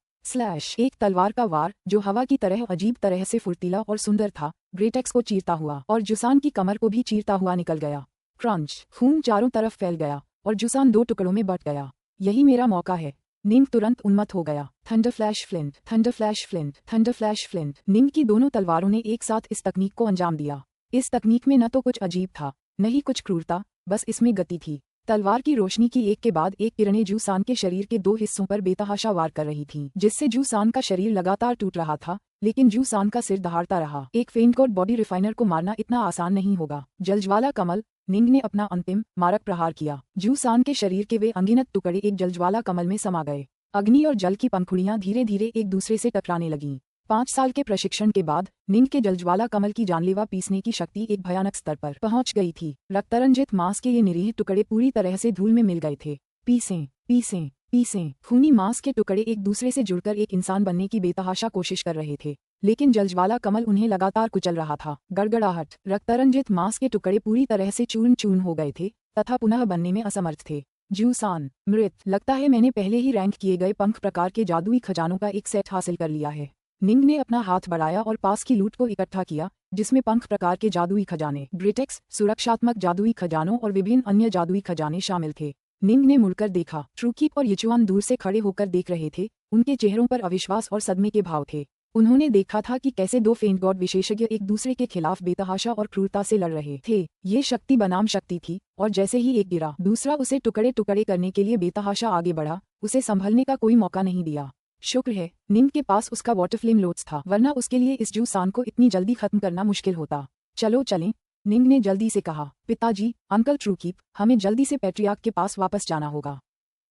एक तलवार का वार जो हवा की तरह अजीब तरह से फुर्तीला और सुंदर था, ग्रेटेक्स को चीरता हुआ और जूसान की कमर को भी चीरता हुआ निकल गया। क्रंच, खून चारों तरफ फैल गया और जूसान 2 टुकड़ों में बट गया। यही मेरा मौका है। निंग तुरंत उन्मत्त हो गया। Thunder flash flint, thunder flash flint, thunder flash flint. निंग की दोनों तलवारों ने एक साथ इस तकनीक को अंजाम दिया। इस तकनीक में न तो कुछ अजीब था, न ही कुछ क्रूरता, बस इसमें गति थी। तलवार की रोशनी की एक के बाद एक किरणें जूसान के शरीर के 2 हिस्सों पर बेतहाशा वार कर रही थीं, जिससे जूसान का शरीर लगातार टूट रहा था, लेकिन जूसान का सिर दहाड़ता रहा। एक फेंट गॉड बॉडी रिफाइनर को मारना इतना आसान नहीं होगा। जलज्वाला कमल, निंग ने अपना अंतिम मारक प्रहार किया। जूसान के शरीर के वे अनगिनत टुकड़े एक जलज्वाला कमल में समा गए। अग्नि और जल की पंखुड़ियां धीरे धीरे एक दूसरे से टकराने लगीं। 5 साल के प्रशिक्षण के बाद निंग के जलज्वाला कमल की जानलेवा पीसने की शक्ति एक भयानक स्तर पर पहुंच गई थी। रक्तरंजित मांस के ये निरीह टुकड़े पूरी तरह से धूल में मिल गए थे। पीसें, पीसें, पीसें। खूनी मांस के टुकड़े एक दूसरे से जुड़कर एक इंसान बनने की बेतहाशा कोशिश कर रहे थे, लेकिन जलज्वाला कमल उन्हें लगातार कुचल रहा था। गड़गड़ाहट। रक्तरंजित मांस के टुकड़े पूरी तरह से चूर्ण चूर्ण हो गए थे तथा पुनः बनने में असमर्थ थे। जूसान, मृत। लगता है मैंने पहले ही रैंक किए गए पंख प्रकार के जादुई खजानों का एक सेट हासिल कर लिया है। निंग ने अपना हाथ बढ़ाया और पास की लूट को इकट्ठा किया, जिसमें पंख प्रकार के जादुई खजाने, ग्रेटेक्स, सुरक्षात्मक जादुई खजानों और विभिन्न अन्य जादुई खजाने शामिल थे। निंग ने मुड़कर देखा। ट्रूकीप और यिचुआन दूर से खड़े होकर देख रहे थे। उनके चेहरों पर अविश्वास और सदमे के भाव थे। उन्होंने देखा था कि कैसे 2 फेंट गॉड विशेषज्ञ एक दूसरे के खिलाफ बेतहाशा और क्रूरता से लड़ रहे थे। ये शक्ति बनाम शक्ति थी, और जैसे ही एक गिरा, दूसरा उसे टुकड़े टुकड़े करने के लिए बेतहाशा आगे बढ़ा, उसे संभलने का कोई मौका नहीं दिया। शुक्र है निंग के पास उसका वाटरफ्लेम लोट्स था, वरना उसके लिए इस जूसान को इतनी जल्दी खत्म करना मुश्किल होता। चलो चलें, निंग ने जल्दी से कहा। पिताजी, अंकल ट्रूकीप, हमें जल्दी से पैट्रियार्क के पास वापस जाना होगा।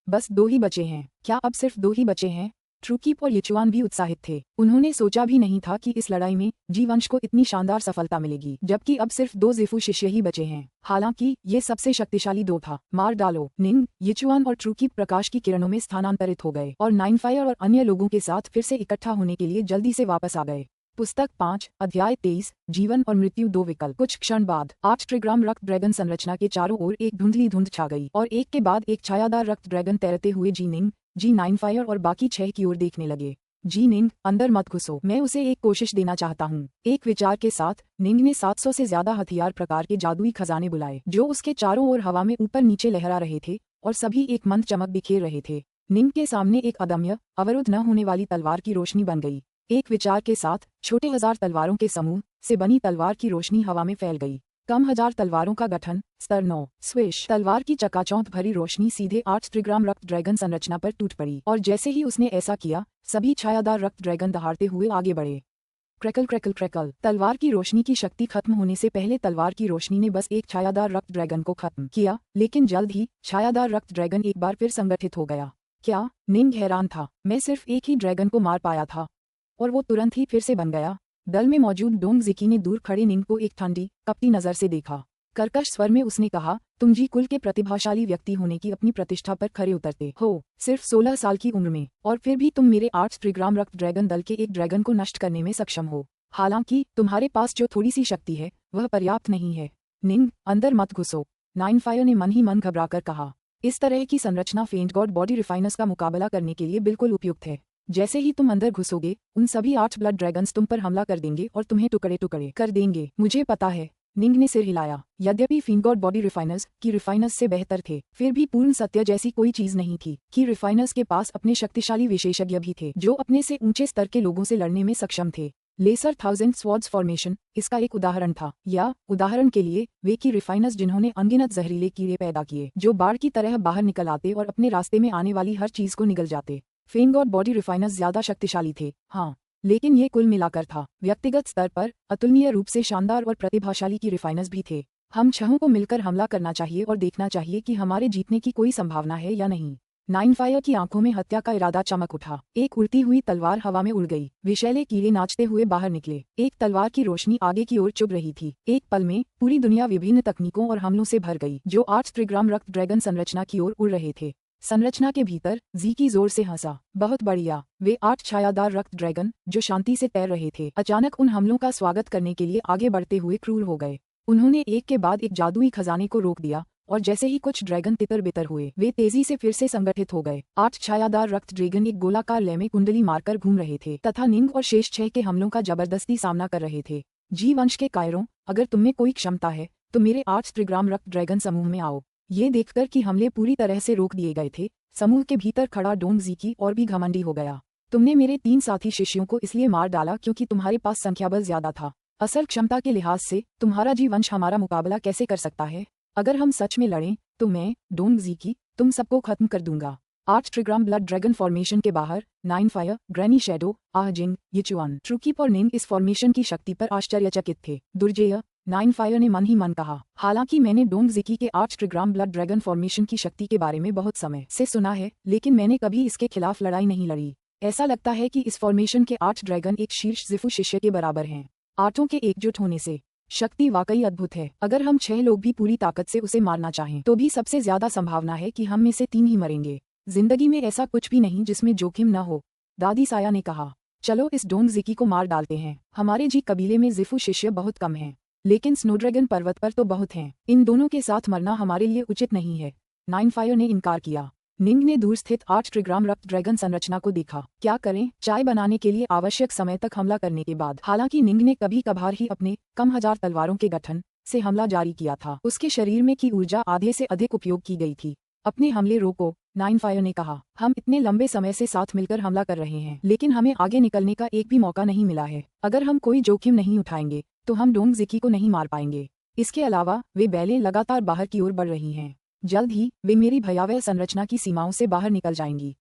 बस 2 ही बचे हैं। क्या अब सिर्फ 2 ही बचे हैं? ट्रूकीप और यिचुआन भी उत्साहित थे। उन्होंने सोचा भी नहीं था कि इस लड़ाई में जी वंश को इतनी शानदार सफलता मिलेगी, जबकि अब सिर्फ 2 ज़िफू शिष्य ही बचे हैं। हालांकि ये सबसे शक्तिशाली 2 था। मार डालो। निंग, यिचुआन और ट्रूकीप प्रकाश की किरणों में स्थानांतरित हो गए और नाइनफायर और अन्य लोगों के साथ फिर से इकट्ठा होने के लिए जल्दी से वापस आ गए। पुस्तक 5, अध्याय 23, जीवन और मृत्यु 2 विकल्प। कुछ क्षण बाद 8 ट्रिग्राम रक्त ड्रैगन संरचना के चारों ओर एक धुंधली धुंध छा गई और एक के बाद एक छायादार रक्त ड्रैगन तैरते हुए जी निंग, जी नाइनफायर और बाकी 6 की ओर देखने लगे। जी निंग, अंदर मत घुसो, मैं उसे एक कोशिश देना चाहता हूँ। एक विचार के साथ निंग ने 700 से ज्यादा हथियार प्रकार के जादुई खजाने बुलाए, जो उसके चारों ओर हवा में ऊपर नीचे लहरा रहे थे और सभी एक मंद चमक बिखेर रहे थे। निंग के सामने एक अदम्य, अवरुद्ध न होने वाली तलवार की रोशनी बन गई। एक विचार के साथ छोटे 1000 तलवारों के समूह से बनी तलवार की रोशनी हवा में फैल गई। कम 1000 तलवारों का गठन। स्तर 9। स्विश। तलवार की चकाचौंध भरी रोशनी सीधे 8 त्रिग्राम रक्त ड्रैगन संरचना पर टूट पड़ी और जैसे ही उसने ऐसा किया, सभी छायादार रक्त ड्रैगन दहाड़ते हुए आगे बढ़े। Crackle crackle crackle. तलवार की रोशनी की शक्ति खत्म होने से पहले तलवार की रोशनी ने बस एक छायादार रक्त ड्रैगन को खत्म किया, लेकिन जल्द ही छायादार रक्त ड्रैगन एक बार फिर संगठित हो गया। क्या? निंग हैरान था। मैं सिर्फ एक ही ड्रैगन को मार पाया था और वो तुरंत ही फिर से बन गया। दल में मौजूद डोंग जिकी ने दूर खड़े निंग को एक ठंडी, कपटी नजर से देखा। कर्कश स्वर में उसने कहा, तुम जी कुल के प्रतिभाशाली व्यक्ति होने की अपनी प्रतिष्ठा पर खरे उतरते हो, सिर्फ 16 साल की उम्र में, और फिर भी तुम मेरे 8 त्रिग्राम रक्त ड्रैगन दल के एक ड्रैगन को नष्ट करने में सक्षम हो। हालांकि तुम्हारे पास जो थोड़ी सी शक्ति है, वह पर्याप्त नहीं है। निंग, अंदर मत घुसो, नाइनफायर ने मन ही मन घबराकर कहा। इस तरह की संरचना फेंट गॉड बॉडी रिफाइनर्स का मुकाबला करने के लिए बिल्कुल उपयुक्त है। जैसे ही तुम अंदर घुसोगे, उन सभी 8 ब्लड ड्रैगन्स तुम पर हमला कर देंगे और तुम्हें टुकड़े टुकड़े कर देंगे। मुझे पता है। निंग ने सिर हिलाया। यद्यपि फेंट गॉड बॉडी रिफाइनर्स की रिफाइनर्स से बेहतर थे, फिर भी पूर्ण सत्य जैसी कोई चीज नहीं थी कि रिफाइनर्स के पास अपने शक्तिशाली विशेषज्ञ भी थे, जो अपने से ऊंचे स्तर के लोगों से लड़ने में सक्षम थे। लेसर 1000 स्वॉर्ड्स फॉर्मेशन इसका एक उदाहरण था, या उदाहरण के लिए वे की रिफाइनर्स जिन्होंने अनगिनत जहरीले कीड़े पैदा किए, जो बाढ़ की तरह बाहर निकल आते और अपने रास्ते में आने वाली हर चीज को निगल जाते। फेंट गॉड बॉडी रिफाइनर्स ज्यादा शक्तिशाली थे, हाँ, लेकिन ये कुल मिलाकर था। व्यक्तिगत स्तर पर अतुलनीय रूप से शानदार और प्रतिभाशाली की रिफाइनर्स भी थे। हम 6 को मिलकर हमला करना चाहिए और देखना चाहिए कि हमारे जीतने की कोई संभावना है या नहीं। नाइनफायर की आंखों में हत्या का इरादा चमक उठा। एक उड़ती हुई तलवार हवा में उड़ गई। विषैले कीड़े नाचते हुए बाहर निकले। एक तलवार की रोशनी आगे की ओर चुभ रही थी। एक पल में पूरी दुनिया विभिन्न तकनीकों और हमलों से भर गई, जो 8 त्रिग्राम रक्त ड्रैगन संरचना की ओर उड़ रहे थे। संरचना के भीतर ज़ीकी जोर से हंसा। बहुत बढ़िया। वे 8 छायादार रक्त ड्रैगन, जो शांति से तैर रहे थे, अचानक उन हमलों का स्वागत करने के लिए आगे बढ़ते हुए क्रूर हो गए। उन्होंने एक के बाद एक जादुई खजाने को रोक दिया और जैसे ही कुछ ड्रैगन तितर बितर हुए वे तेजी से फिर से संगठित हो गए। 8 छायादार रक्त ड्रैगन एक गोलाकार लय में कुंडली मारकर घूम रहे थे तथा निंग और शेष 6 के हमलों का जबरदस्ती सामना कर रहे थे। जी वंश के कायरों, अगर तुममें कोई क्षमता है तो मेरे 8 त्रिग्राम रक्त ड्रैगन समूह में आओ। ये देखकर कि हमले पूरी तरह से रोक दिए गए थे, समूह के भीतर खड़ा डोंग ज़ीकी और भी घमंडी हो गया। तुमने मेरे 3 साथी शिष्यों को इसलिए मार डाला क्योंकि तुम्हारे पास संख्याबल ज्यादा था। असल क्षमता के लिहाज से तुम्हारा जी वंश हमारा मुकाबला कैसे कर सकता है? अगर हम सच में लड़ें तो मैं, डोंग ज़ीकी, तुम सबको खत्म कर दूंगा। 8 ट्रिग्राम ब्लड ड्रैगन फॉर्मेशन के बाहर 9 फायर, ग्रैनी शैडो, आहजिंग, यिचुआन, ट्रुकीप और निंग इस फॉर्मेशन की शक्ति पर आश्चर्यचकित थे। दुर्जेय, 9 फायर ने मन ही मन कहा। हालांकि मैंने डोंग ज़ीकी के 8 ट्रिग्राम ब्लड ड्रैगन फॉर्मेशन की शक्ति के बारे में बहुत समय से सुना है, लेकिन मैंने कभी इसके खिलाफ लड़ाई नहीं लड़ी। ऐसा लगता है कि इस फॉर्मेशन के 8 ड्रैगन एक शीर्ष ज़िफू शिष्य के बराबर हैं। 8 के एकजुट होने से शक्ति वाकई अद्भुत है। अगर हम 6 लोग भी पूरी ताकत से उसे मारना चाहें तो भी सबसे ज्यादा संभावना है कि हम में से 3 ही मरेंगे। जिंदगी में ऐसा कुछ भी नहीं जिसमें जोखिम न हो, दादी साया ने कहा। चलो इस डोंग ज़ीकी को मार डालते हैं। हमारे जी कबीले में ज़िफू शिष्य बहुत कम हैं, लेकिन स्नोड्रैगन पर्वत पर तो बहुत हैं। इन दोनों के साथ मरना हमारे लिए उचित नहीं है। 9 फायर ने इनकार किया। निंग ने दूर स्थित 8 ट्रिग्राम रक्त ड्रैगन संरचना को देखा। क्या करें? चाय बनाने के लिए आवश्यक समय तक हमला करने के बाद। हालांकि निंग ने कभी कभार ही अपने कम 1000 तलवारों के गठन से हमला जारी किया था। उसके शरीर में की ऊर्जा आधे से अधिक उपयोग की गई थी। अपने हमले रोको, 9 फायर ने कहा। हम इतने लंबे समय से साथ मिलकर हमला कर रहे हैं, लेकिन हमें आगे निकलने का एक भी मौका नहीं मिला है। अगर हम कोई जोखिम नहीं उठाएंगे तो हम डोंग ज़ीकी को नहीं मार पाएंगे। इसके अलावा वे बैलें लगातार बाहर की ओर बढ़ रही हैं। जल्द ही वे मेरी भयावह संरचना की सीमाओं से बाहर निकल जाएंगी।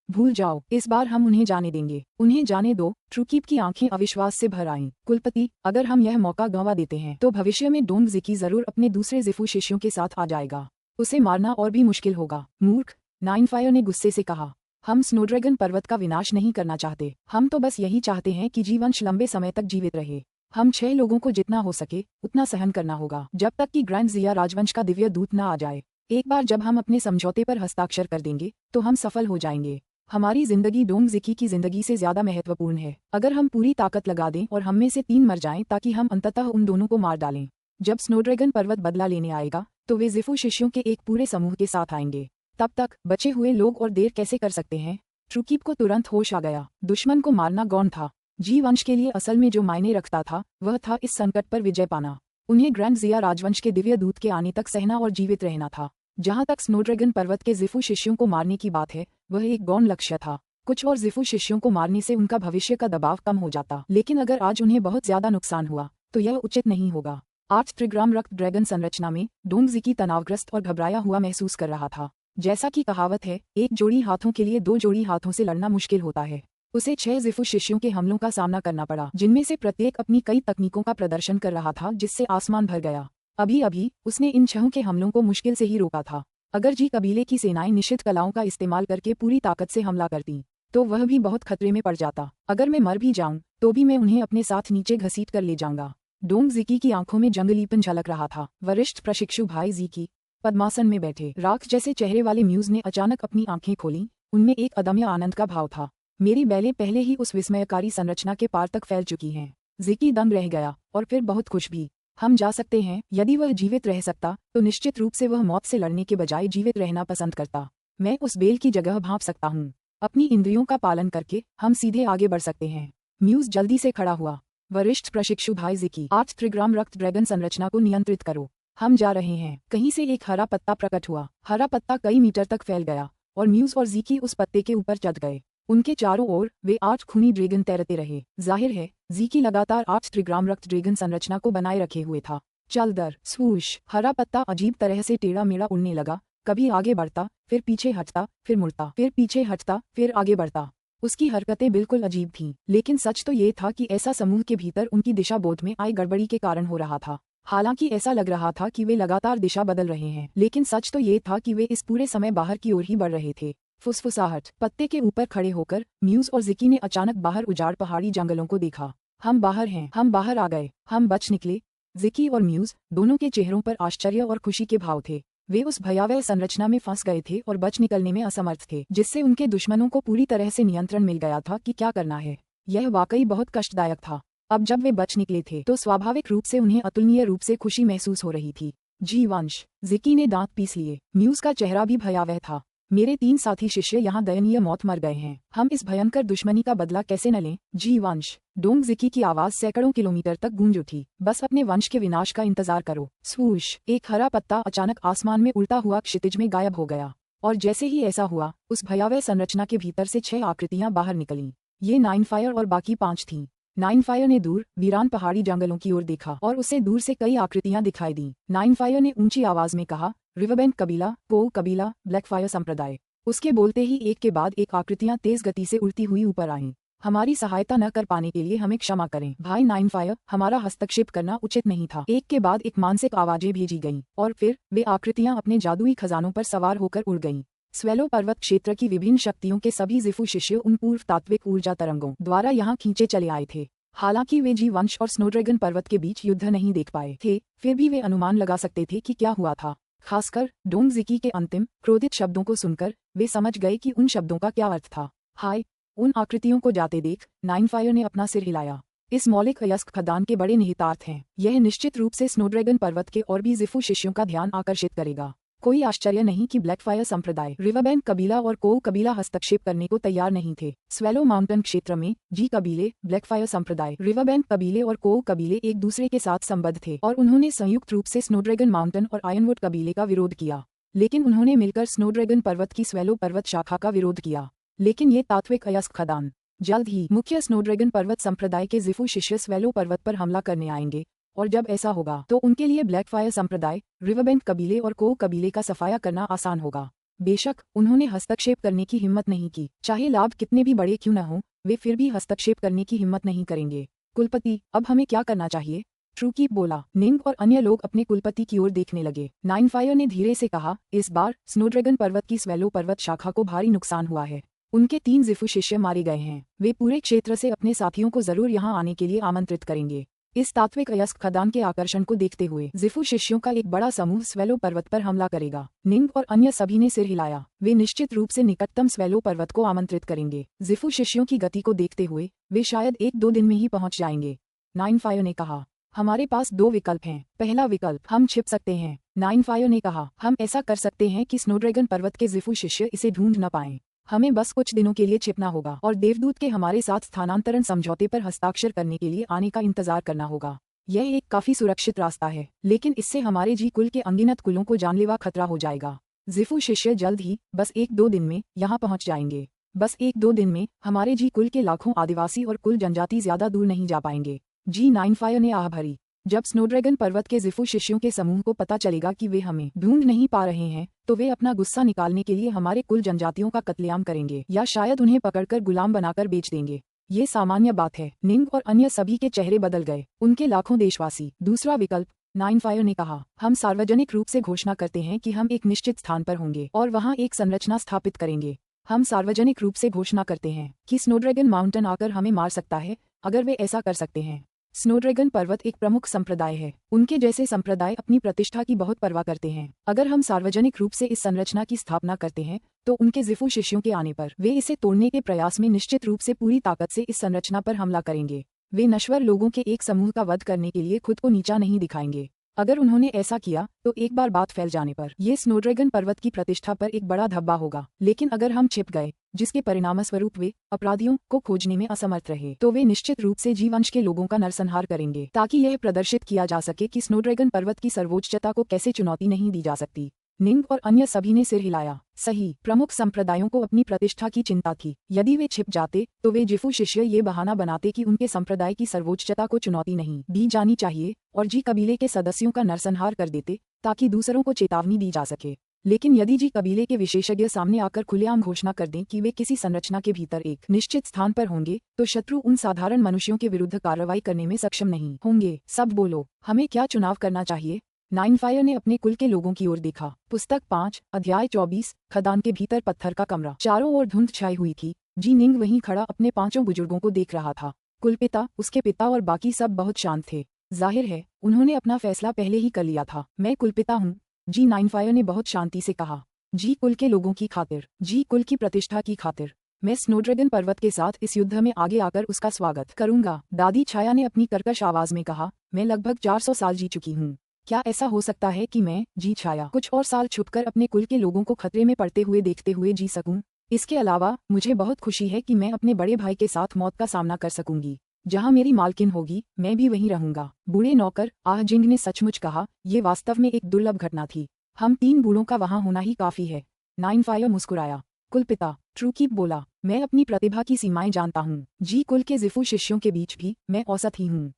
भूल जाओ, इस बार हम उन्हें जाने देंगे। उन्हें जाने दो। ट्रुकीप की आंखें अविश्वास से भर आईं। कुलपति, अगर हम यह मौका गंवा देते हैं तो भविष्य में डोंग ज़ीकी जरूर अपने दूसरे ज़िफू शिष्यों के साथ आ जाएगा। उसे मारना और भी मुश्किल होगा। मूर्ख, 9 फायर ने गुस्से से कहा। हम स्नोड्रैगन पर्वत का विनाश नहीं करना चाहते। हम तो बस यही चाहते हैं कि जीवंश लंबे समय तक जीवित रहे। हम 6 लोगों को जितना हो सके उतना सहन करना होगा, जब तक कि ग्रैंड ज़िया राजवंश का दिव्य दूत न आ जाए। एक बार जब हम अपने समझौते पर हस्ताक्षर कर देंगे तो हम सफल हो जाएंगे। हमारी जिंदगी डोंग ज़ीकी की जिंदगी से ज्यादा महत्वपूर्ण है। अगर हम पूरी ताकत लगा दें और हम में से 3 मर जाएं ताकि हम अंततः उन दोनों को मार डालें। जब स्नोड्रैगन पर्वत बदला लेने आएगा तो वे ज़िफू शिष्यों के एक पूरे समूह के साथ आएंगे। तब तक बचे हुए लोग और देर कैसे कर सकते हैं? ट्रुकीप को तुरंत होश आ गया। दुश्मन को मारना गौण था। जी वंश के लिए असल में जो मायने रखता था वह था इस संकट पर विजय पाना। उन्हें ग्रैंड ज़िया राजवंश के दिव्य दूत के आने तक सहना और जीवित रहना था। जहां तक स्नोड्रैगन पर्वत के ज़िफू शिष्यों को मारने की बात है, वह एक गौण लक्ष्य था। कुछ और ज़िफू शिष्यों को मारने से उनका भविष्य का दबाव कम हो जाता, लेकिन अगर आज उन्हें बहुत ज्यादा नुकसान हुआ तो यह उचित नहीं होगा। 8 त्रिग्राम रक्त ड्रैगन संरचना में डोंग ज़ीकी तनावग्रस्त और घबराया हुआ महसूस कर रहा था। जैसा कि कहावत है, एक जोड़ी हाथों के लिए 2 जोड़ी हाथों से लड़ना मुश्किल होता है। उसे 6 ज़िफू शिष्यों के हमलों का सामना करना पड़ा, जिनमें से प्रत्येक अपनी कई तकनीकों का प्रदर्शन कर रहा था जिससे आसमान भर गया। अभी अभी उसने इन 6 के हमलों को मुश्किल से ही रोका था। अगर जी कबीले की सेनाएं निश्चित कलाओं का इस्तेमाल करके पूरी ताकत से हमला करती तो वह भी बहुत खतरे में पड़ जाता। अगर मैं मर भी जाऊं तो भी मैं उन्हें अपने साथ नीचे घसीट कर ले जाऊंगा। डोंग ज़ीकी की आंखों में जंगलीपन झलक रहा था। वरिष्ठ प्रशिक्षु भाई ज़ीकी पद्मासन में बैठे राख जैसे चेहरे वाले म्यूज ने अचानक अपनी आंखें खोली। उनमें एक अदम्य आनंद का भाव था। मेरी बैलें पहले ही उस विस्मयकारी संरचना के पार तक फैल चुकी हैं। ज़ीकी दम रह गया और फिर बहुत खुश भी। हम जा सकते हैं। यदि वह जीवित रह सकता तो निश्चित रूप से वह मौत से लड़ने के बजाय जीवित रहना पसंद करता। मैं उस बेल की जगह भांप सकता हूँ। अपनी इंद्रियों का पालन करके हम सीधे आगे बढ़ सकते हैं। म्यूज जल्दी से खड़ा हुआ। वरिष्ठ प्रशिक्षु भाई ज़ीकी, 8 त्रिग्राम रक्त ड्रैगन संरचना को नियंत्रित करो। हम जा रहे हैं। कहीं से एक हरा पत्ता प्रकट हुआ। हरा पत्ता कई मीटर तक फैल गया और म्यूज और ज़ीकी उस पत्ते के ऊपर चढ़ गए। उनके चारों ओर वे 8 खूनी ड्रैगन तैरते रहे। जाहिर है ज़ीकी लगातार 8 त्रिग्राम रक्त ड्रैगन संरचना को बनाए रखे हुए था। चल दर स्वूश, हरा पत्ता अजीब तरह से टेढ़ा मेढ़ा उड़ने लगा। कभी आगे बढ़ता, फिर पीछे हटता, फिर मुड़ता, फिर पीछे हटता, फिर आगे बढ़ता। उसकी हरकतें बिल्कुल अजीब थीं, लेकिन सच तो ये था कि ऐसा समूह के भीतर उनकी दिशा बोध में आई गड़बड़ी के कारण हो रहा था। हालांकि ऐसा लग रहा था कि वे लगातार दिशा बदल रहे हैं, लेकिन सच तो ये था कि वे इस पूरे समय बाहर की ओर ही बढ़ रहे थे। फुसफुसाहट। पत्ते के ऊपर खड़े होकर म्यूज और ज़ीकी ने अचानक बाहर उजाड़ पहाड़ी जंगलों को देखा। हम बाहर हैं। हम बाहर आ गए। हम बच निकले। ज़ीकी और म्यूज दोनों के चेहरों पर आश्चर्य और खुशी के भाव थे। वे उस भयावह संरचना में फंस गए थे और बच निकलने में असमर्थ थे, जिससे उनके दुश्मनों को पूरी तरह से नियंत्रण मिल गया था कि क्या करना है। यह वाकई बहुत कष्टदायक था। अब जब वे बच निकले थे तो स्वाभाविक रूप से उन्हें अतुलनीय रूप से खुशी महसूस हो रही थी। जी वंश। जिकी ने दांत पीस लिए। म्यूज का चेहरा भी भयावह था। मेरे 3 साथी शिष्य यहाँ दयनीय मौत मर गए हैं। हम इस भयंकर दुश्मनी का बदला कैसे न लें? जी वंश। डोंग जिकी की आवाज सैकड़ों किलोमीटर तक गूंज उठी। बस अपने वंश के विनाश का इंतजार करो। स्वूश। एक हरा पत्ता अचानक आसमान में उड़ता हुआ क्षितिज में गायब हो गया, और जैसे ही ऐसा हुआ उस भयावह संरचना के भीतर से 6 आकृतियां बाहर निकलीं। ये नाइनफायर और बाकी 5 थीं। नाइनफायर ने दूर वीरान पहाड़ी जंगलों की ओर देखा और उसे दूर से कई आकृतियां दिखाई दी। नाइनफायर ने ऊंची आवाज में कहा, रिवरबैंक कबीला, को कबीला, ब्लैकफायर संप्रदाय। उसके बोलते ही एक के बाद एक आकृतियां तेज गति से उड़ती हुई ऊपर आईं। हमारी सहायता न कर पाने के लिए हमें क्षमा करें भाई नाइनफायर, हमारा हस्तक्षेप करना उचित नहीं था। एक के बाद एक मानसिक आवाजें भेजी गईं और फिर वे आकृतियां अपने जादुई खजानों पर सवार होकर उड़ गईं। स्वेलो पर्वत क्षेत्र की विभिन्न शक्तियों के सभी जिफू शिष्य उन पूर्व तात्विक ऊर्जा तरंगों द्वारा यहाँ खींचे चले आए थे। हालांकि वे जी वंश और स्नोड्रैगन पर्वत के बीच युद्ध नहीं देख पाए थे, फिर भी वे अनुमान लगा सकते थे कि क्या हुआ था। खासकर डोंग जिकी के अंतिम क्रोधित शब्दों को सुनकर वे समझ गए कि उन शब्दों का क्या अर्थ था। हाय, उन आकृतियों को जाते देख नाइनफायर ने अपना सिर हिलाया। इस मौलिक अयस्क खदान के बड़े निहितार्थ हैं। यह निश्चित रूप से स्नोड्रैगन पर्वत के और भी जिफू शिष्यों का ध्यान आकर्षित करेगा। कोई आश्चर्य नहीं कि ब्लैकफायर संप्रदाय, रिवरबैंक कबीला और कोउ कबीला हस्तक्षेप करने को तैयार नहीं थे। स्वेलो माउंटेन क्षेत्र में जी कबीले, ब्लैकफायर संप्रदाय, रिवरबैंक कबीले और कोउ कबीले एक दूसरे के साथ संबद्ध थे और उन्होंने संयुक्त रूप से स्नोड्रैगन माउंटेन और आयरनवुड कबीले का विरोध किया। लेकिन उन्होंने मिलकर स्नोड्रैगन पर्वत की स्वेलो पर्वत शाखा का विरोध किया। लेकिन ये तात्विक अयस्क खदान। जल्द ही मुख्य स्नोड्रैगन पर्वत संप्रदाय के जिफू शिष्य स्वेलो पर्वत पर हमला करने आएंगे, और जब ऐसा होगा तो उनके लिए ब्लैकफायर संप्रदाय, रिवरबैंक कबीले और कोउ कबीले का सफाया करना आसान होगा। बेशक उन्होंने हस्तक्षेप करने की हिम्मत नहीं की, चाहे लाभ कितने भी बड़े क्यों न हों, वे फिर भी हस्तक्षेप करने की हिम्मत नहीं करेंगे। कुलपति, अब हमें क्या करना चाहिए? ट्रूकी बोला। निंग और अन्य लोग अपने कुलपति की ओर देखने लगे। नाइनफायर ने धीरे से कहा, इस बार स्नोड्रैगन पर्वत की स्वेलो पर्वत शाखा को भारी नुकसान हुआ है। उनके 3 जिफू शिष्य मारे गए हैं। वे पूरे क्षेत्र से अपने साथियों को जरूर यहाँ आने के लिए आमंत्रित करेंगे। इस तात्विक अयस्क खदान के आकर्षण को देखते हुए जिफू शिष्यों का एक बड़ा समूह स्वेलो पर्वत पर हमला करेगा। निंग और अन्य सभी ने सिर हिलाया। वे निश्चित रूप से निकटतम स्वेलो पर्वत को आमंत्रित करेंगे। जिफू शिष्यों की गति को देखते हुए वे शायद 1-2 दिन में ही पहुंच जाएंगे। नाइनफायर ने कहा, हमारे पास 2 विकल्प हैं। पहला विकल्प, हम छिप सकते हैं। नाइनफायर ने कहा, हम ऐसा कर सकते हैं कि स्नोड्रैगन पर्वत के जिफू शिष्य इसे ढूंढ न पाएं। हमें बस कुछ दिनों के लिए छिपना होगा और देवदूत के हमारे साथ स्थानांतरण समझौते पर हस्ताक्षर करने के लिए आने का इंतजार करना होगा। यह एक काफी सुरक्षित रास्ता है, लेकिन इससे हमारे जी कुल के अनगिनत कुलों को जानलेवा खतरा हो जाएगा। जिफू शिष्य जल्द ही, बस 1-2 दिन में, यहाँ पहुँच जाएंगे। बस 1-2 दिन में हमारे जी कुल के लाखों आदिवासी और कुल जनजाति ज्यादा दूर नहीं जा पाएंगे। जी नाइनफायर ने आह भरी। जब स्नोड्रैगन पर्वत के जिफू शिष्यों के समूह को पता चलेगा कि वे हमें ढूंढ नहीं पा रहे हैं, तो वे अपना गुस्सा निकालने के लिए हमारे कुल जनजातियों का कत्लेआम करेंगे या शायद उन्हें पकड़कर गुलाम बनाकर बेच देंगे। ये सामान्य बात है। निंग और अन्य सभी के चेहरे बदल गए, उनके लाखों देशवासी। दूसरा विकल्प, नाइनफायर ने कहा, हम सार्वजनिक रूप से घोषणा करते हैं कि हम एक निश्चित स्थान पर होंगे और वहाँ एक संरचना स्थापित करेंगे। हम सार्वजनिक रूप से घोषणा करते हैं कि स्नोड्रैगन माउंटेन आकर हमें मार सकता है, अगर वे ऐसा कर सकते हैं। स्नोड्रैगन पर्वत एक प्रमुख संप्रदाय है। उनके जैसे संप्रदाय अपनी प्रतिष्ठा की बहुत परवाह करते हैं। अगर हम सार्वजनिक रूप से इस संरचना की स्थापना करते हैं, तो उनके जिफू शिष्यों के आने पर वे इसे तोड़ने के प्रयास में निश्चित रूप से पूरी ताकत से इस संरचना पर हमला करेंगे। वे नश्वर लोगों के एक समूह का वध करने के लिए खुद को नीचा नहीं दिखाएंगे। अगर उन्होंने ऐसा किया तो एक बार बात फैल जाने पर ये स्नोड्रैगन पर्वत की प्रतिष्ठा पर एक बड़ा धब्बा होगा। लेकिन अगर हम छिप गए, जिसके परिणामस्वरूप वे अपराधियों को खोजने में असमर्थ रहे, तो वे निश्चित रूप से जीवंश के लोगों का नरसंहार करेंगे, ताकि यह प्रदर्शित किया जा सके कि स्नोड्रैगन पर्वत की सर्वोच्चता को कैसे चुनौती नहीं दी जा सकती। निंग और अन्य सभी ने सिर हिलाया। सही, प्रमुख संप्रदायों को अपनी प्रतिष्ठा की चिंता थी। यदि वे छिप जाते तो वे जिफू शिष्य ये बहाना बनाते कि उनके संप्रदाय की सर्वोच्चता को चुनौती नहीं दी जानी चाहिए और जी कबीले के सदस्यों का नरसंहार कर देते, ताकि दूसरों को चेतावनी दी जा सके। लेकिन यदि जी कबीले के विशेषज्ञ सामने आकर खुलेआम घोषणा कर दें कि वे किसी संरचना के भीतर एक निश्चित स्थान पर होंगे, तो शत्रु उन साधारण मनुष्यों के विरुद्ध कार्रवाई करने में सक्षम नहीं होंगे। सब बोलो, हमें क्या चुनाव करना चाहिए? नाइनफायर ने अपने कुल के लोगों की ओर देखा। पुस्तक 5, अध्याय 24, खदान के भीतर पत्थर का कमरा। चारों ओर धुंध छाई हुई थी। जी निंग वहीं खड़ा अपने 5 बुजुर्गों को देख रहा था। कुलपिता, उसके पिता और बाकी सब बहुत शांत थे। जाहिर है उन्होंने अपना फैसला पहले ही कर लिया था। मैं कुलपिता हूँ, जी नाइनफायर ने बहुत शांति से कहा। जी कुल के लोगों की खातिर, जी कुल की प्रतिष्ठा की खातिर, मैं स्नोड्रैगन पर्वत के साथ इस युद्ध में आगे आकर उसका स्वागत करूंगा। दादी छाया ने अपनी कर्कश आवाज में कहा, मैं लगभग 400 साल जी चुकी हूँ। क्या ऐसा हो सकता है कि मैं, जी छाया, कुछ और साल छुपकर अपने कुल के लोगों को खतरे में पड़ते हुए देखते हुए जी सकूं? इसके अलावा मुझे बहुत खुशी है कि मैं अपने बड़े भाई के साथ मौत का सामना कर सकूंगी। जहां मेरी मालकिन होगी, मैं भी वहीं रहूंगा। बूढ़े नौकर जिंग ने सचमुच कहा, ये वास्तव में एक दुर्लभ घटना थी। हम 3 बूढ़ों का वहां होना ही काफी है। नाइनफायर मुस्कुराया। कुलपिता ट्रूकीप बोला, मैं अपनी प्रतिभा की सीमाएं जानता हूँ। जी कुल के जिफू शिष्यों के बीच भी मैं औसत ही हूँ।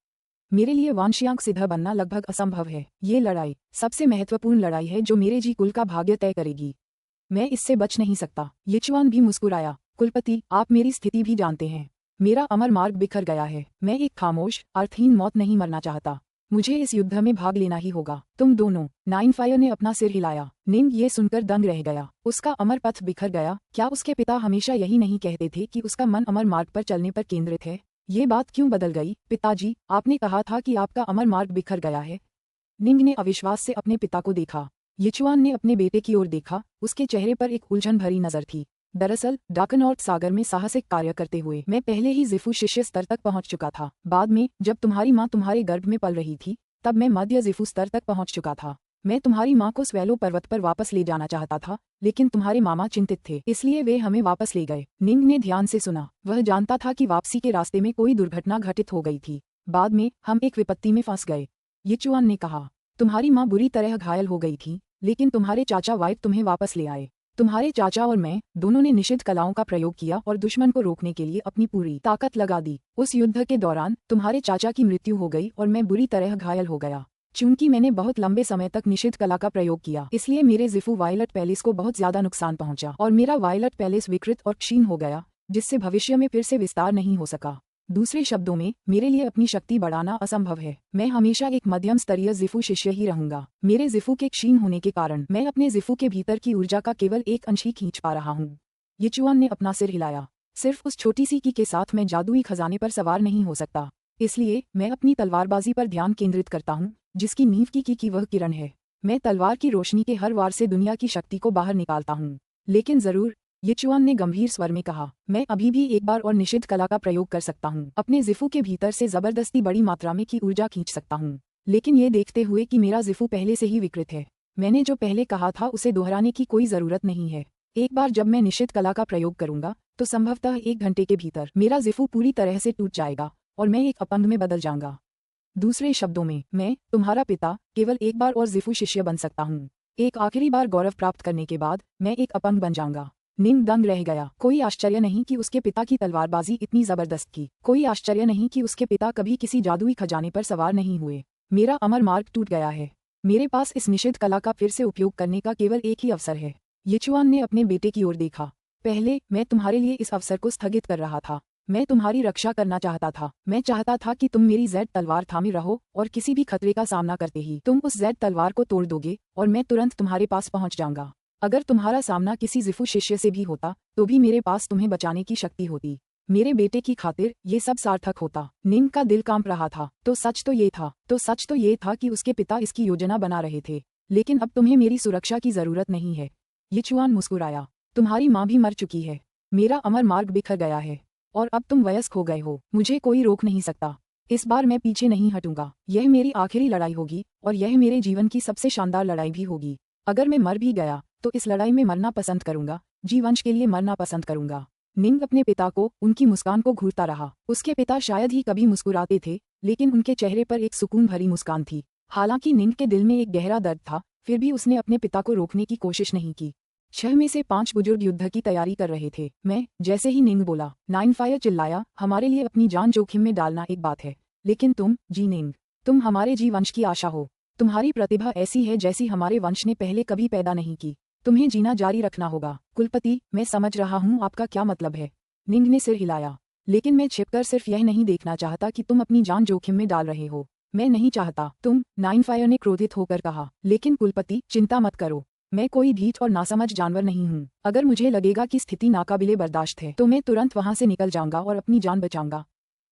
मेरे लिए वांशियांक सिद्ध बनना लगभग असंभव है। ये लड़ाई सबसे महत्वपूर्ण लड़ाई है जो मेरे जी कुल का भाग्य तय करेगी। मैं इससे बच नहीं सकता। यिचुआन भी मुस्कुराया। कुलपति, आप मेरी स्थिति भी जानते हैं। मेरा अमर मार्ग बिखर गया है। मैं एक खामोश, अर्थहीन मौत नहीं मरना चाहता। मुझे इस युद्ध में भाग लेना ही होगा। तुम दोनों। नाइनफायर ने अपना सिर हिलाया। निंग ये सुनकर दंग रह गया। उसका अमर पथ बिखर गया। क्या उसके पिता हमेशा यही नहीं कहते थे कि उसका मन अमर मार्ग पर चलने पर केंद्रित है? ये बात क्यों बदल गई? पिताजी, आपने कहा था कि आपका अमर मार्ग बिखर गया है। निंग ने अविश्वास से अपने पिता को देखा। यिचुआन ने अपने बेटे की ओर देखा। उसके चेहरे पर एक उलझन भरी नजर थी। दरअसल डाकनॉर्थ सागर में साहसिक कार्य करते हुए मैं पहले ही जिफू शिष्य स्तर तक पहुंच चुका था। बाद में जब तुम्हारी माँ तुम्हारे गर्भ में पल रही थी, तब मैं मध्य जिफू स्तर तक पहुंच चुका था। मैं तुम्हारी माँ को स्वेलो पर्वत पर वापस ले जाना चाहता था, लेकिन तुम्हारे मामा चिंतित थे, इसलिए वे हमें वापस ले गए। निंग ने ध्यान से सुना। वह जानता था कि वापसी के रास्ते में कोई दुर्घटना घटित हो गई थी। बाद में हम एक विपत्ति में फंस गए। यिचुआन ने कहा, तुम्हारी माँ बुरी तरह घायल हो गई थी, लेकिन तुम्हारे चाचा वाइट तुम्हें वापस ले आए। तुम्हारे चाचा और मैं दोनों ने निषिद्ध कलाओं का प्रयोग किया और दुश्मन को रोकने के लिए अपनी पूरी ताकत लगा दी। उस युद्ध के दौरान तुम्हारे चाचा की मृत्यु हो गई और मैं बुरी तरह घायल हो गया। चूंकि मैंने बहुत लंबे समय तक निषिद्ध कला का प्रयोग किया, इसलिए मेरे जिफू वायलट पैलेस को बहुत ज्यादा नुकसान पहुंचा और मेरा वायलट पैलेस विकृत और क्षीण हो गया, जिससे भविष्य में फिर से विस्तार नहीं हो सका। दूसरे शब्दों में, मेरे लिए अपनी शक्ति बढ़ाना असंभव है। मैं हमेशा एक मध्यम स्तरीय जिफू शिष्य ही रहूंगा। मेरे जिफू के क्षीण होने के कारण मैं अपने जिफू के भीतर की ऊर्जा का केवल एक अंश ही खींच पा रहा हूँ। यिचुआन ने अपना सिर हिलाया। सिर्फ उस छोटी सी की के साथ मैं जादुई खजाने पर सवार नहीं हो सकता। इसलिए मैं अपनी तलवारबाजी पर ध्यान केंद्रित करता हूँ, जिसकी नींव की वह किरण है। मैं तलवार की रोशनी के हर वार से दुनिया की शक्ति को बाहर निकालता हूँ। लेकिन जरूर, यिचुआन ने गंभीर स्वर में कहा, मैं अभी भी एक बार और निषिद्ध कला का प्रयोग कर सकता हूँ। अपने जिफू के भीतर से जबरदस्ती बड़ी मात्रा में की ऊर्जा खींच सकता हूँ। लेकिन ये देखते हुए कि मेरा जिफू पहले से ही विकृत है, मैंने जो पहले कहा था उसे दोहराने की कोई जरूरत नहीं है। एक बार जब मैं निषिद्ध कला का प्रयोग करूंगा, तो संभवतः 1 घंटे के भीतर मेरा जिफू पूरी तरह से टूट जाएगा और मैं एक अपंग में बदल जाऊंगा। दूसरे शब्दों में, मैं, तुम्हारा पिता, केवल एक बार और जिफू शिष्य बन सकता हूँ। एक आखिरी बार गौरव प्राप्त करने के बाद मैं एक अपंग बन जाऊंगा। निंग दंग रह गया। कोई आश्चर्य नहीं कि उसके पिता की तलवारबाजी इतनी जबरदस्त थी। कोई आश्चर्य नहीं कि उसके पिता कभी किसी जादुई खजाने पर सवार नहीं हुए। मेरा अमर मार्ग टूट गया है। मेरे पास इस निषिद्ध कला का फिर से उपयोग करने का केवल एक ही अवसर है। यिचुआन ने अपने बेटे की ओर देखा। पहले मैं तुम्हारे लिए इस अवसर को स्थगित कर रहा था। मैं तुम्हारी रक्षा करना चाहता था। मैं चाहता था कि तुम मेरी जेड तलवार थामे रहो और किसी भी खतरे का सामना करते ही तुम उस जेड तलवार को तोड़ दोगे और मैं तुरंत तुम्हारे पास पहुंच जाऊंगा। अगर तुम्हारा सामना किसी जिफू शिष्य से भी होता, तो भी मेरे पास तुम्हें बचाने की शक्ति होती। मेरे बेटे की खातिर ये सब सार्थक होता। निंग का दिल कांप रहा था। तो सच तो ये था कि उसके पिता इसकी योजना बना रहे थे। लेकिन अब तुम्हें मेरी सुरक्षा की जरूरत नहीं है। यिचुआन मुस्कुराया। तुम्हारी माँ भी मर चुकी है। मेरा अमर मार्ग बिखर गया है और अब तुम वयस्क हो गए हो। मुझे कोई रोक नहीं सकता। इस बार मैं पीछे नहीं हटूंगा। यह मेरी आखिरी लड़ाई होगी और यह मेरे जीवन की सबसे शानदार लड़ाई भी होगी। अगर मैं मर भी गया तो इस लड़ाई में मरना पसंद करूंगा। जीवंश के लिए मरना पसंद करूंगा। निंग अपने पिता को, उनकी मुस्कान को घूरता रहा। उसके पिता शायद ही कभी मुस्कुराते थे, लेकिन उनके चेहरे पर एक सुकून भरी मुस्कान थी। हालांकि निंग के दिल में एक गहरा दर्द था, फिर भी उसने अपने पिता को रोकने की कोशिश नहीं की। 6 में से 5 बुजुर्ग युद्ध की तैयारी कर रहे थे। मैं, जैसे ही निंग बोला, नाइनफायर चिल्लाया, हमारे लिए अपनी जान जोखिम में डालना एक बात है, लेकिन तुम, जी निंग, तुम हमारे जीवंश की आशा हो। तुम्हारी प्रतिभा ऐसी है जैसी हमारे वंश ने पहले कभी पैदा नहीं की। तुम्हें जीना जारी रखना होगा। कुलपति, मैं समझ रहा हूँ आपका क्या मतलब है। निंग ने सिर हिलाया। लेकिन मैं छिपकर सिर्फ यह नहीं देखना चाहता कि तुम अपनी जान जोखिम में डाल रहे हो। मैं नहीं चाहता। तुम, नाइनफायर ने क्रोधित होकर कहा। लेकिन कुलपति, चिंता मत करो। मैं कोई ढीठ और नासमझ जानवर नहीं हूँ। अगर मुझे लगेगा कि स्थिति नाकाबिले बर्दाश्त है, तो मैं तुरंत वहां से निकल जाऊंगा और अपनी जान बचाऊंगा।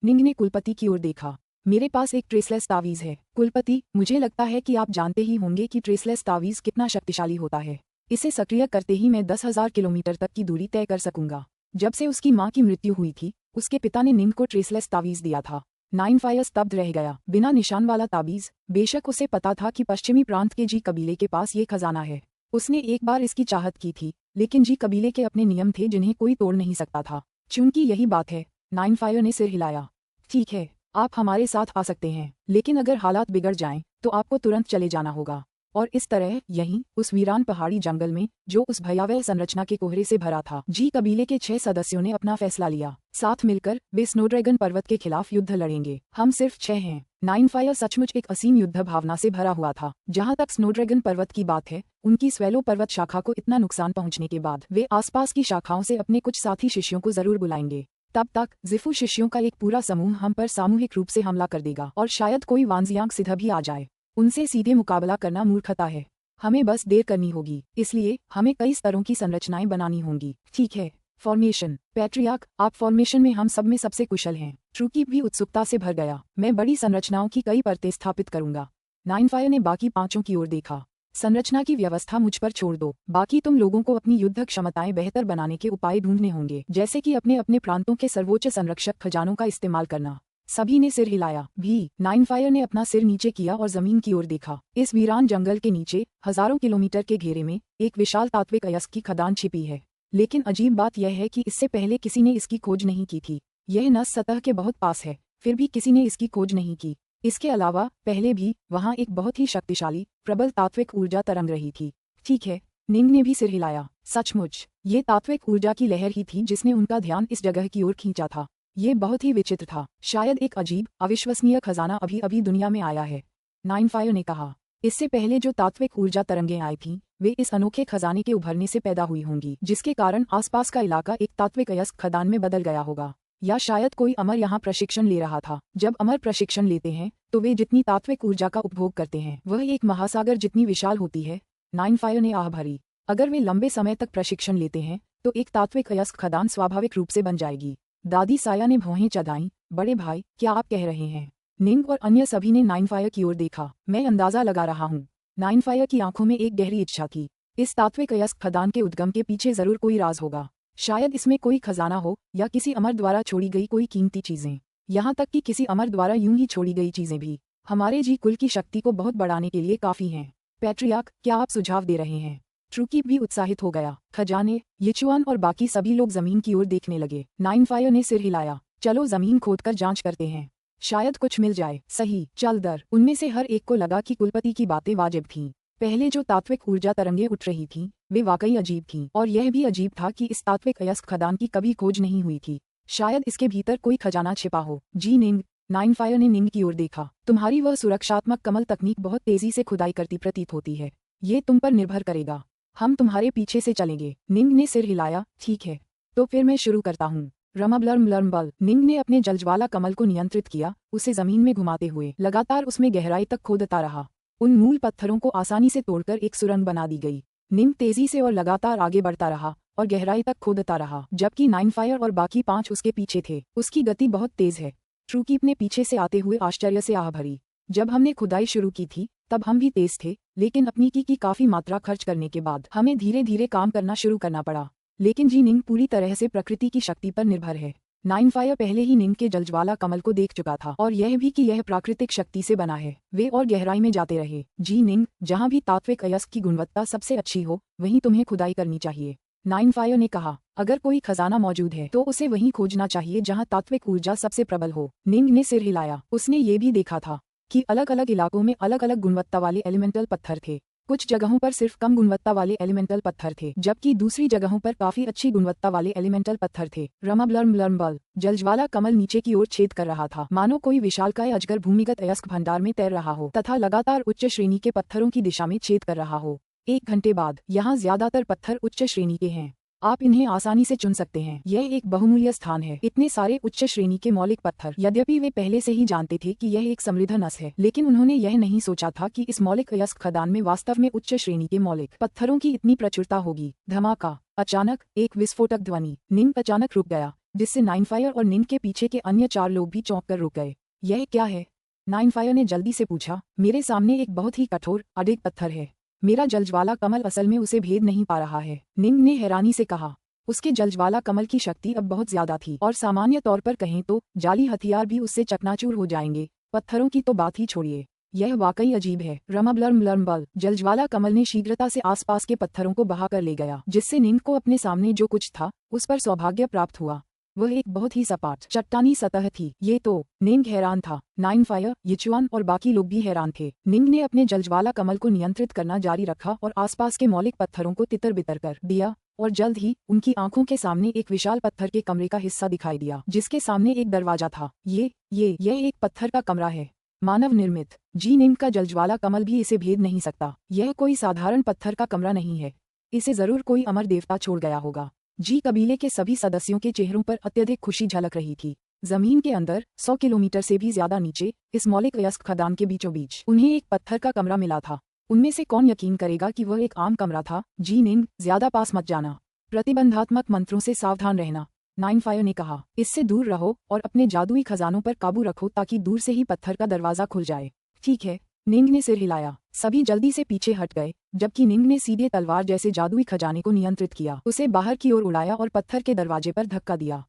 निंग ने कुलपति की ओर देखा। मेरे पास एक ट्रेसलेस तावीज है। कुलपति, मुझे लगता है कि आप जानते ही होंगे कि ट्रेसलेस तावीज कितना शक्तिशाली होता है। इसे सक्रिय करते ही मैं 10,000 किलोमीटर तक की दूरी तय कर सकूंगा। जब से उसकी माँ की मृत्यु हुई थी उसके पिता ने निंग को ट्रेसलेस तावीज दिया था। 9 फायर स्तब्ध रह गया। बिना निशान वाला ताबीज। बेशक उसे पता था कि पश्चिमी प्रांत के जी कबीले के पास ये खजाना है। उसने एक बार इसकी चाहत की थी, लेकिन जी कबीले के अपने नियम थे जिन्हें कोई तोड़ नहीं सकता था। चूंकि यही बात है, 9 फायर ने सिर हिलाया। ठीक है, आप हमारे साथ आ सकते हैं, लेकिन अगर हालात बिगड़ जाएं, तो आपको तुरंत चले जाना होगा। और इस तरह यहीं उस वीरान पहाड़ी जंगल में जो उस भयावह संरचना के कोहरे से भरा था, जी कबीले के 6 सदस्यों ने अपना फैसला लिया। साथ मिलकर वे स्नोड्रैगन पर्वत के खिलाफ युद्ध लड़ेंगे। हम सिर्फ 6 हैं। 9 फायर सचमुच एक असीम युद्ध भावना से भरा हुआ था। जहाँ तक स्नोड्रैगन पर्वत की बात है, उनकी स्वेलो पर्वत शाखा को इतना नुकसान पहुँचने के बाद वे आसपास की शाखाओं से अपने कुछ साथी शिष्यों को जरूर बुलाएंगे। तब तक जिफू शिष्यों का एक पूरा समूह हम पर सामूहिक रूप से हमला कर देगा और शायद कोई वांजियांग सिद्ध भी आ जाए। उनसे सीधे मुकाबला करना मूर्खता है। हमें बस देर करनी होगी, इसलिए हमें कई स्तरों की संरचनाएं बनानी होंगी। ठीक है, फॉर्मेशन। पैट्रियार्क, आप फॉर्मेशन में हम सब में सबसे कुशल हैं। ट्रूकी भी उत्सुकता से भर गया। मैं बड़ी संरचनाओं की कई परतें स्थापित करूंगा। 9 फायर ने बाकी पांचों की ओर देखा। संरचना की व्यवस्था मुझ पर छोड़ दो। बाकी तुम लोगों को अपनी युद्ध क्षमताएं बेहतर बनाने के उपाय ढूंढने होंगे, जैसे कि अपने अपने प्रांतों के सर्वोच्च संरक्षक खजानों का इस्तेमाल करना। सभी ने सिर हिलाया। भी 9 फायर ने अपना सिर नीचे किया और जमीन की ओर देखा। इस वीरान जंगल के नीचे हजारों किलोमीटर के घेरे में एक विशाल तात्विक अयस्क की खदान छिपी है। लेकिन अजीब बात यह है कि इससे पहले किसी ने इसकी खोज नहीं की थी। यह नस सतह के बहुत पास है, फिर भी किसी ने इसकी खोज नहीं की। इसके अलावा पहले भी वहाँ एक बहुत ही शक्तिशाली प्रबल तात्विक ऊर्जा तरंग रही थी। ठीक है, निंग ने भी सिर हिलाया। सचमुच ये तात्विक ऊर्जा की लहर ही थी जिसने उनका ध्यान इस जगह की ओर खींचा था। ये बहुत ही विचित्र था। शायद एक अजीब अविश्वसनीय खजाना अभी अभी दुनिया में आया है, 9 फायर ने कहा। इससे पहले जो तात्विक ऊर्जा तरंगें आई थीं, वे इस अनोखे खजाने के उभरने से पैदा हुई होंगी, जिसके कारण आसपास का इलाका एक तात्विक अयस्क खदान में बदल गया होगा। या शायद कोई अमर यहाँ प्रशिक्षण ले रहा था। जब अमर प्रशिक्षण लेते हैं तो वे जितनी तात्विक ऊर्जा का उपभोग करते हैं वह एक महासागर जितनी विशाल होती है। 9 फायर ने आह भरी। अगर वे लंबे समय तक प्रशिक्षण लेते हैं तो एक तात्विक अयस्क खदान स्वाभाविक रूप से बन जाएगी। दादी साया ने भौहें चढ़ाईं। बड़े भाई, क्या आप कह रहे हैं? निंग और अन्य सभी ने 9 फायर की ओर देखा। मैं अंदाजा लगा रहा हूँ। 9 फायर की आंखों में एक गहरी इच्छा थी। इस तात्विक अयस्क खदान के उद्गम के पीछे जरूर कोई राज होगा। शायद इसमें कोई खजाना हो या किसी अमर द्वारा छोड़ी गई कोई कीमती चीजें। यहाँ तक कि किसी अमर द्वारा यूं ही छोड़ी गई चीजें भी हमारे जी कुल की शक्ति को बहुत बढ़ाने के लिए काफी हैं। पैट्रियार्क, क्या आप सुझाव दे रहे हैं? ट्रूकी भी उत्साहित हो गया। खजाने, यिचुआन और बाकी सभी लोग जमीन की ओर देखने लगे। 9 फायर ने सिर हिलाया। चलो जमीन खोदकर जांच करते हैं, शायद कुछ मिल जाए। सही, चल दर। उनमें से हर एक को लगा कि कुलपति की बातें वाजिब थीं। पहले जो तात्विक ऊर्जा तरंगें उठ रही थीं, वे वाकई अजीब थीं, और यह भी अजीब था कि इस तात्विक अयस्क खदान की कभी खोज नहीं हुई थी। शायद इसके भीतर कोई खजाना छिपा हो। जी निंग, 9 फायर ने निंग की ओर देखा। तुम्हारी वह सुरक्षात्मक कमल तकनीक बहुत तेजी से खुदाई करती प्रतीत होती है। ये तुम पर निर्भर करेगा। हम तुम्हारे पीछे से चलेंगे। निंग ने सिर हिलाया। ठीक है, तो फिर मैं शुरू करता हूँ। रमबलर्मबल। निंग ने अपने जलज्वाला कमल को नियंत्रित किया, उसे जमीन में घुमाते हुए लगातार उसमें गहराई तक खोदता रहा। उन मूल पत्थरों को आसानी से तोड़कर एक सुरंग बना दी गई। निंग तेजी से और लगातार आगे बढ़ता रहा और गहराई तक खोदता रहा, जबकि 9 फायर और बाकी 5 उसके पीछे थे। उसकी गति बहुत तेज है। ट्रूकीप ने पीछे से आते हुए आश्चर्य से आह भरी। जब हमने खुदाई शुरू की थी तब हम भी तेज थे, लेकिन अपनी की काफी मात्रा खर्च करने के बाद हमें धीरे धीरे काम करना शुरू करना पड़ा। लेकिन जी निंग पूरी तरह से प्रकृति की शक्ति पर निर्भर है। 9 फायर पहले ही निंग के जलज्वाला कमल को देख चुका था और यह भी कि यह प्राकृतिक शक्ति से बना है। वे और गहराई में जाते रहे। जी निंग, जहाँ भी तात्विक अयस्क की गुणवत्ता सबसे अच्छी हो वहीं तुम्हें खुदाई करनी चाहिए, 9 फायर ने कहा। अगर कोई खजाना मौजूद है तो उसे वहीं खोजना चाहिए जहाँ तात्विक ऊर्जा सबसे प्रबल हो। निंग ने सिर हिलाया। उसने ये भी देखा था कि अलग अलग इलाकों में अलग अलग गुणवत्ता वाले एलिमेंटल पत्थर थे। कुछ जगहों पर सिर्फ कम गुणवत्ता वाले एलिमेंटल पत्थर थे, जबकि दूसरी जगहों पर काफी अच्छी गुणवत्ता वाले एलिमेंटल पत्थर थे। रमबलर्मबल। जलज्वाला कमल नीचे की ओर छेद कर रहा था, मानो कोई विशालकाय अजगर भूमिगत अयस्क भंडार में तैर रहा हो तथा लगातार उच्च श्रेणी के पत्थरों की दिशा में छेद कर रहा हो। 1 घंटे बाद यहाँ ज्यादातर पत्थर उच्च श्रेणी के हैं। आप इन्हें आसानी से चुन सकते हैं। यह एक बहुमूल्य स्थान है। इतने सारे उच्च श्रेणी के मौलिक पत्थर। यद्यपि वे पहले से ही जानते थे कि यह एक समृद्ध नस है, लेकिन उन्होंने यह नहीं सोचा था कि इस मौलिक अयस्क खदान में वास्तव में उच्च श्रेणी के मौलिक पत्थरों की इतनी प्रचुरता होगी। धमाका। अचानक एक विस्फोटक ध्वनि। निंग अचानक रुक गया, जिससे 9 फायर और निंग के पीछे के अन्य 4 लोग भी चौंक कर रुक गए। यह क्या है? 9 फायर ने जल्दी से पूछा। मेरे सामने एक बहुत ही कठोर अडिग पत्थर है। मेरा जलज्वाला कमल असल में उसे भेद नहीं पा रहा है, निंग ने हैरानी से कहा। उसके जलज्वाला कमल की शक्ति अब बहुत ज्यादा थी और सामान्य तौर पर कहें तो जाली हथियार भी उससे चकनाचूर हो जाएंगे, पत्थरों की तो बात ही छोड़िए। यह वाकई अजीब है। रमबलर्म बल जलज्वाला कमल ने शीघ्रता से आसपास के पत्थरों को बहा कर ले गया, जिससे निंग को अपने सामने जो कुछ था उस पर सौभाग्य प्राप्त हुआ। वह एक बहुत ही सपाट चट्टानी सतह थी। ये तो निंग हैरान था। नाइन फायर, यिचुआन और बाकी लोग भी हैरान थे। निंग ने अपने जलज्वाला कमल को नियंत्रित करना जारी रखा और आसपास के मौलिक पत्थरों को तितर बितर कर दिया और जल्द ही उनकी आंखों के सामने एक विशाल पत्थर के कमरे का हिस्सा दिखाई दिया, जिसके सामने एक दरवाजा था। यह एक पत्थर का कमरा है, मानव निर्मित। जी निंग का जलज्वाला कमल भी इसे भेद नहीं सकता। यह कोई साधारण पत्थर का कमरा नहीं है, इसे जरूर कोई अमर देवता छोड़ गया होगा। जी कबीले के सभी सदस्यों के चेहरों पर अत्यधिक खुशी झलक रही थी। जमीन के अंदर 100 किलोमीटर से भी ज्यादा नीचे इस मौलिक वयस्क खदान के बीचों बीच उन्हें एक पत्थर का कमरा मिला था। उनमें से कौन यकीन करेगा कि वह एक आम कमरा था। जी निंग, ज्यादा पास मत जाना, प्रतिबंधात्मक मंत्रों से सावधान रहना, नाइन फायर ने कहा। इससे दूर रहो और अपने जादुई खजानों पर काबू रखो ताकि दूर से ही पत्थर का दरवाजा खुल जाए। ठीक है, निंग ने सिर हिलाया। सभी जल्दी से पीछे हट गए, जबकि निंग ने सीधे तलवार जैसे जादुई खजाने को नियंत्रित किया, उसे बाहर की ओर उड़ाया और पत्थर के दरवाजे पर धक्का दिया।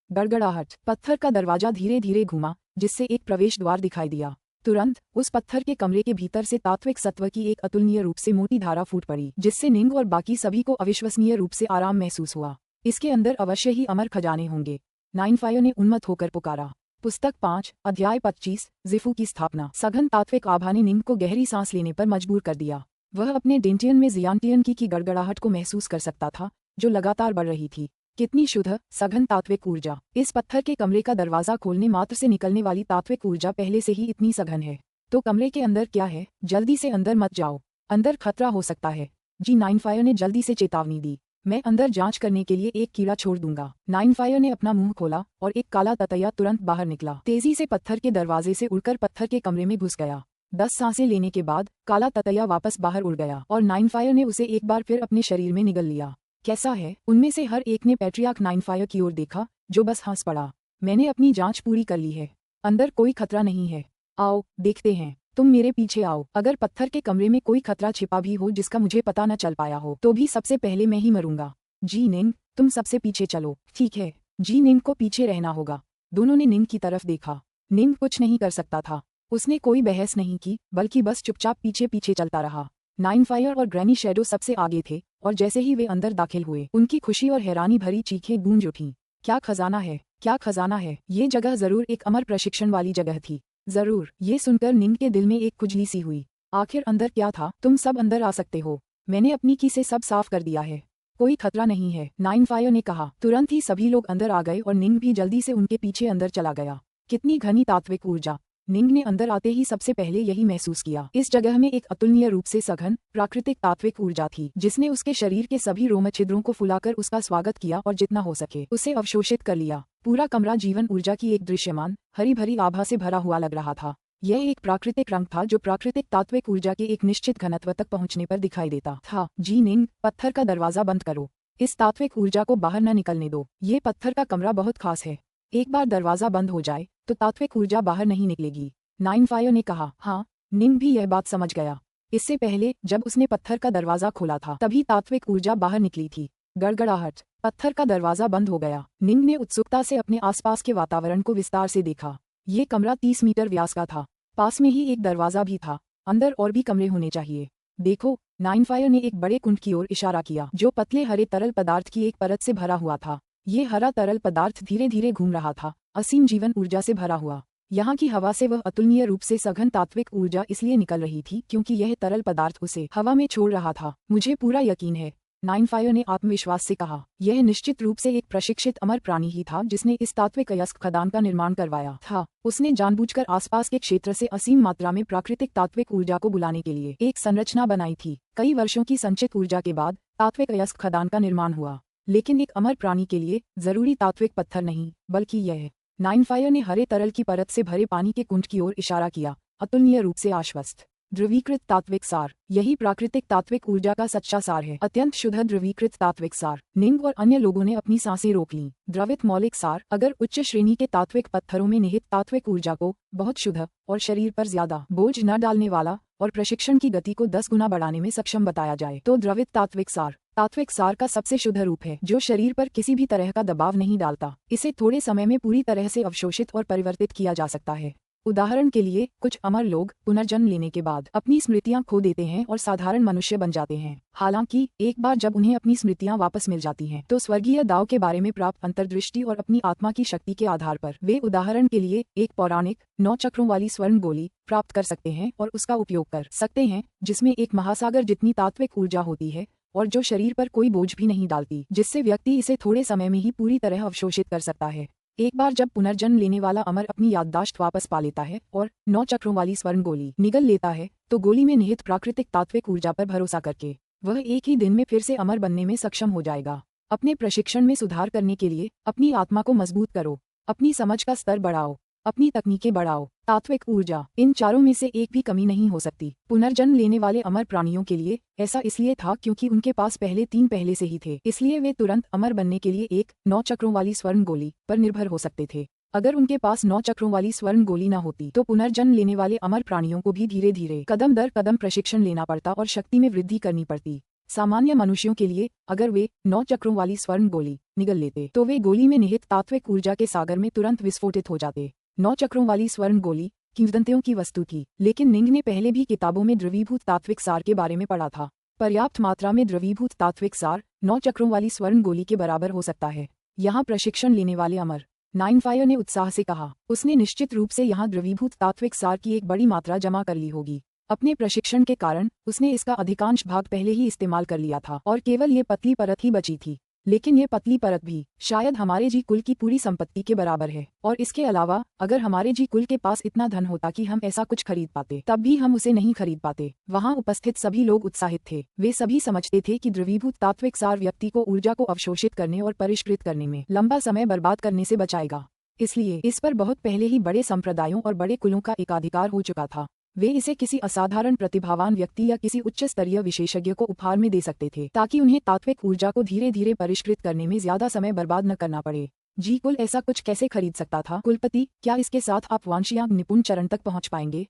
गड़गड़ाहट, पत्थर का दरवाजा धीरे धीरे घूमा, जिससे एक प्रवेश द्वार दिखाई दिया। तुरंत उस पत्थर के कमरे के भीतर से तात्विक सत्व की एक अतुलनीय रूप से मोटी धारा फूट पड़ी, जिससे निंग और बाकी सभी को अविश्वसनीय रूप से आराम महसूस हुआ। इसके अंदर अवश्य ही अमर खजाने होंगे, नाइन फायर ने उन्मत्त होकर पुकारा। पुस्तक 5, अध्याय 25, ज़िफू की स्थापना। सघन तात्विक आभा ने निंग को गहरी सांस लेने पर मजबूर कर दिया। वह अपने डेंटियन में जियांटियन की गड़गड़ाहट को महसूस कर सकता था, जो लगातार बढ़ रही थी। कितनी शुद्ध, सघन तात्विक ऊर्जा। इस पत्थर के कमरे का दरवाजा खोलने मात्र से निकलने वाली तात्विक ऊर्जा पहले से ही इतनी सघन है। तो कमरे के अंदर क्या है? जल्दी से अंदर मत जाओ, अंदर खतरा हो सकता है। जी नाइन फायर ने जल्दी से चेतावनी दी। मैं अंदर जांच करने के लिए एक कीड़ा छोड़ दूंगा। नाइन फायर ने अपना मुंह खोला और एक काला ततैया तुरंत बाहर निकला। तेजी से पत्थर के दरवाजे से उड़कर पत्थर के कमरे में घुस गया। 10 सांसें लेने के बाद काला ततैया वापस बाहर उड़ गया और नाइन फायर ने उसे एक बार फिर अपने शरीर में निगल लिया। कैसा है? उनमें से हर एक ने पैट्रियार्क नाइन फायर की ओर देखा, जो बस हंस पड़ा। मैंने अपनी जांच पूरी कर ली है, अंदर कोई खतरा नहीं है। आओ देखते हैं। तुम मेरे पीछे आओ। अगर पत्थर के कमरे में कोई खतरा छिपा भी हो जिसका मुझे पता न चल पाया हो, तो भी सबसे पहले मैं ही मरूंगा। जी निंग, तुम सबसे पीछे चलो। ठीक है। जी निंग को पीछे रहना होगा। दोनों ने निंग की तरफ देखा। निंग कुछ नहीं कर सकता था। उसने कोई बहस नहीं की, बल्कि बस चुपचाप पीछे पीछे चलता रहा। नाइन फायर और ग्रैनी शैडो सबसे आगे थे और जैसे ही वे अंदर दाखिल हुए, उनकी खुशी और हैरानी भरी चीखें गूंज उठीं। क्या खजाना है, क्या खजाना है! ये जगह जरूर एक अमर प्रशिक्षण वाली जगह थी। जरूर। ये सुनकर निंग के दिल में एक खुजली सी हुई। आखिर अंदर क्या था? तुम सब अंदर आ सकते हो, मैंने अपनी की से सब साफ कर दिया है, कोई खतरा नहीं है, नाइन फायर ने कहा। तुरंत ही सभी लोग अंदर आ गए और निंग भी जल्दी से उनके पीछे अंदर चला गया। कितनी घनी तात्विक ऊर्जा! निंग ने अंदर आते ही सबसे पहले यही महसूस किया। इस जगह में एक अतुलनीय रूप से सघन प्राकृतिक तात्विक ऊर्जा थी, जिसने उसके शरीर के सभी रोम छिद्रों को फुलाकर उसका स्वागत किया और जितना हो सके उसे अवशोषित कर लिया। पूरा कमरा जीवन ऊर्जा की एक दृश्यमान हरी भरी आभा से भरा हुआ लग रहा था। यह एक प्राकृतिक रंग था जो प्राकृतिक तात्विक ऊर्जा के एक निश्चित घनत्व तक पहुंचने पर दिखाई देता था। जी निंग, पत्थर का दरवाजा बंद करो, इस तात्विक ऊर्जा को बाहर न निकलने दो। ये पत्थर का कमरा बहुत खास है, एक बार दरवाजा बंद हो जाए तो तात्विक ऊर्जा बाहर नहीं निकलेगी, नाइन फायर ने कहा। हाँ, निंग भी यह बात समझ गया। इससे पहले जब उसने पत्थर का दरवाजा खोला था, तभी तात्विक ऊर्जा बाहर निकली थी। गड़गड़ाहट, पत्थर का दरवाजा बंद हो गया। निंग ने उत्सुकता से अपने आसपास के वातावरण को विस्तार से देखा। ये कमरा 30 मीटर व्यास का था। पास में ही एक दरवाजा भी था। अंदर और भी कमरे होने चाहिए। देखो, नाइन फायर ने एक बड़े कुंड की ओर इशारा किया, जो पतले हरे तरल पदार्थ की एक परत से भरा हुआ था। ये हरा तरल पदार्थ धीरे धीरे घूम रहा था, असीम जीवन ऊर्जा से भरा हुआ। यहाँ की हवा से वह अतुलनीय रूप से सघन तात्विक ऊर्जा इसलिए निकल रही थी क्योंकि यह तरल पदार्थ उसे हवा में छोड़ रहा था। मुझे पूरा यकीन है, नाइन फायर ने आत्मविश्वास से कहा। यह निश्चित रूप से एक प्रशिक्षित अमर प्राणी ही था जिसने इस तात्विक अयस्क खदान का निर्माण करवाया था। उसने जानबूझकर आसपास के क्षेत्र से असीम मात्रा में प्राकृतिक तात्विक ऊर्जा को बुलाने के लिए एक संरचना बनाई थी। कई वर्षों की संचित ऊर्जा के बाद तात्विक अयस्क खदान का निर्माण हुआ, लेकिन एक अमर प्राणी के लिए जरूरी तात्विक पत्थर नहीं, बल्कि यह। नाइन फायर ने हरे तरल की परत से भरे पानी के कुंड की ओर इशारा किया, अतुलनीय रूप से आश्वस्त। ध्रुवीकृत तात्विक सार, यही प्राकृतिक तात्विक ऊर्जा का सच्चा सार है। अत्यंत शुद्ध ध्रुवीकृत तात्विक सार। निंग और अन्य लोगों ने अपनी सांसें रोक लीं। द्रवित मौलिक सार, अगर उच्च श्रेणी के तात्विक पत्थरों में निहित तात्विक ऊर्जा को बहुत शुद्ध और शरीर पर ज्यादा बोझ न डालने वाला और प्रशिक्षण की गति को 10 गुना बढ़ाने में सक्षम बताया जाए, तो द्रवित तात्विक सार तात्विक सार का सबसे शुद्ध रूप है, जो शरीर पर किसी भी तरह का दबाव नहीं डालता। इसे थोड़े समय में पूरी तरह से अवशोषित और परिवर्तित किया जा सकता है। उदाहरण के लिए, कुछ अमर लोग पुनर्जन्म लेने के बाद अपनी स्मृतियां खो देते हैं और साधारण मनुष्य बन जाते हैं। हालांकि एक बार जब उन्हें अपनी स्मृतियां वापस मिल जाती हैं, तो स्वर्गीय दाव के बारे में प्राप्त अंतर्दृष्टि और अपनी आत्मा की शक्ति के आधार पर वे उदाहरण के लिए एक पौराणिक 9 चक्रों वाली स्वर्ण गोली प्राप्त कर सकते हैं और उसका उपयोग कर सकते हैं, जिसमें एक महासागर जितनी तात्विक ऊर्जा होती है और जो शरीर पर कोई बोझ भी नहीं डालती, जिससे व्यक्ति इसे थोड़े समय में ही पूरी तरह अवशोषित कर सकता है। एक बार जब पुनर्जन्म लेने वाला अमर अपनी याददाश्त वापस पा लेता है और 9 चक्रों वाली स्वर्ण गोली निगल लेता है, तो गोली में निहित प्राकृतिक तात्विक ऊर्जा पर भरोसा करके वह एक ही दिन में फिर से अमर बनने में सक्षम हो जाएगा। अपने प्रशिक्षण में सुधार करने के लिए अपनी आत्मा को मजबूत करो, अपनी समझ का स्तर बढ़ाओ, अपनी तकनीकें बढ़ाओ। तात्विक ऊर्जा, इन चारों में से एक भी कमी नहीं हो सकती। पुनर्जन्म लेने वाले अमर प्राणियों के लिए ऐसा इसलिए था क्योंकि उनके पास पहले 3 पहले से ही थे, इसलिए वे तुरंत अमर बनने के लिए एक 9 चक्रों वाली स्वर्ण गोली पर निर्भर हो सकते थे। अगर उनके पास 9 चक्रों वाली स्वर्ण गोली न होती, तो पुनर्जन्म लेने वाले अमर प्राणियों को भी धीरे धीरे कदम दर कदम प्रशिक्षण लेना पड़ता और शक्ति में वृद्धि करनी पड़ती। सामान्य मनुष्यों के लिए अगर वे 9 चक्रों वाली स्वर्ण गोली निगल लेते, तो वे गोली में निहित तात्विक ऊर्जा के सागर में तुरंत विस्फोटित हो जाते। 9 चक्रों वाली स्वर्ण गोली किंवदंतियों की वस्तु थी, लेकिन निंग ने पहले भी किताबों में द्रवीभूत तात्विक सार के बारे में पढ़ा था। पर्याप्त मात्रा में द्रवीभूत तात्विक सार 9 चक्रों वाली स्वर्ण गोली के बराबर हो सकता है। यहाँ प्रशिक्षण लेने वाले अमर नाइनफायर ने उत्साह से कहा। उसने निश्चित रूप से यहाँ द्रवीभूत तात्विक सार की एक बड़ी मात्रा जमा कर ली होगी। अपने प्रशिक्षण के कारण उसने इसका अधिकांश भाग पहले ही इस्तेमाल कर लिया था और केवल ये पतली परत ही बची थी। लेकिन ये पतली परत भी शायद हमारे जी कुल की पूरी संपत्ति के बराबर है, और इसके अलावा अगर हमारे जी कुल के पास इतना धन होता कि हम ऐसा कुछ खरीद पाते, तब भी हम उसे नहीं खरीद पाते। वहाँ उपस्थित सभी लोग उत्साहित थे। वे सभी समझते थे कि द्रवीभूत तात्विक सार व्यक्ति को ऊर्जा को अवशोषित करने और परिष्कृत करने में लंबा समय बर्बाद करने से बचाएगा। इसलिए इस पर बहुत पहले ही बड़े संप्रदायों और बड़े कुलों का एकाधिकार हो चुका था। वे इसे किसी असाधारण प्रतिभावान व्यक्ति या किसी उच्च स्तरीय विशेषज्ञ को उपहार में दे सकते थे, ताकि उन्हें तात्विक ऊर्जा को धीरे धीरे परिष्कृत करने में ज्यादा समय बर्बाद न करना पड़े। जी कुल ऐसा कुछ कैसे खरीद सकता था कुलपति? क्या इसके साथ आप वांशियां निपुण चरण तक पहुंच पाएंगे?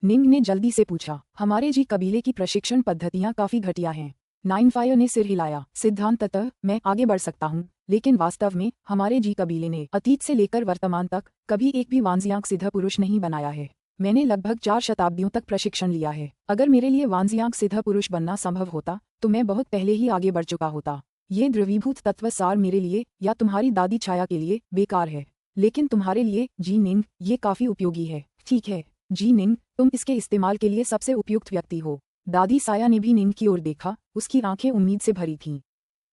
निंग ने जल्दी से पूछा। हमारे जी कबीले की प्रशिक्षण पद्धतियां काफी घटिया हैं। नाइनफायर ने सिर हिलाया। सिद्धांततः मैं आगे बढ़ सकता हूँ, लेकिन वास्तव में हमारे जी कबीले ने अतीत से लेकर वर्तमान तक कभी एक भी वांजियांग सिद्ध पुरुष नहीं बनाया है। मैंने लगभग 4 शताब्दियों तक प्रशिक्षण लिया है। अगर मेरे लिए वांजियांग सिद्ध पुरुष बनना संभव होता, तो मैं बहुत पहले ही आगे बढ़ चुका होता। ये द्रवीभूत तत्व सार मेरे लिए या तुम्हारी दादी छाया के लिए बेकार है, लेकिन तुम्हारे लिए जी निंग ये काफी उपयोगी है। ठीक है जी निंग, तुम इसके इस्तेमाल के लिए सबसे उपयुक्त व्यक्ति हो। दादी साया ने भी निंग की ओर देखा। उसकी आंखें उम्मीद से भरी थीं।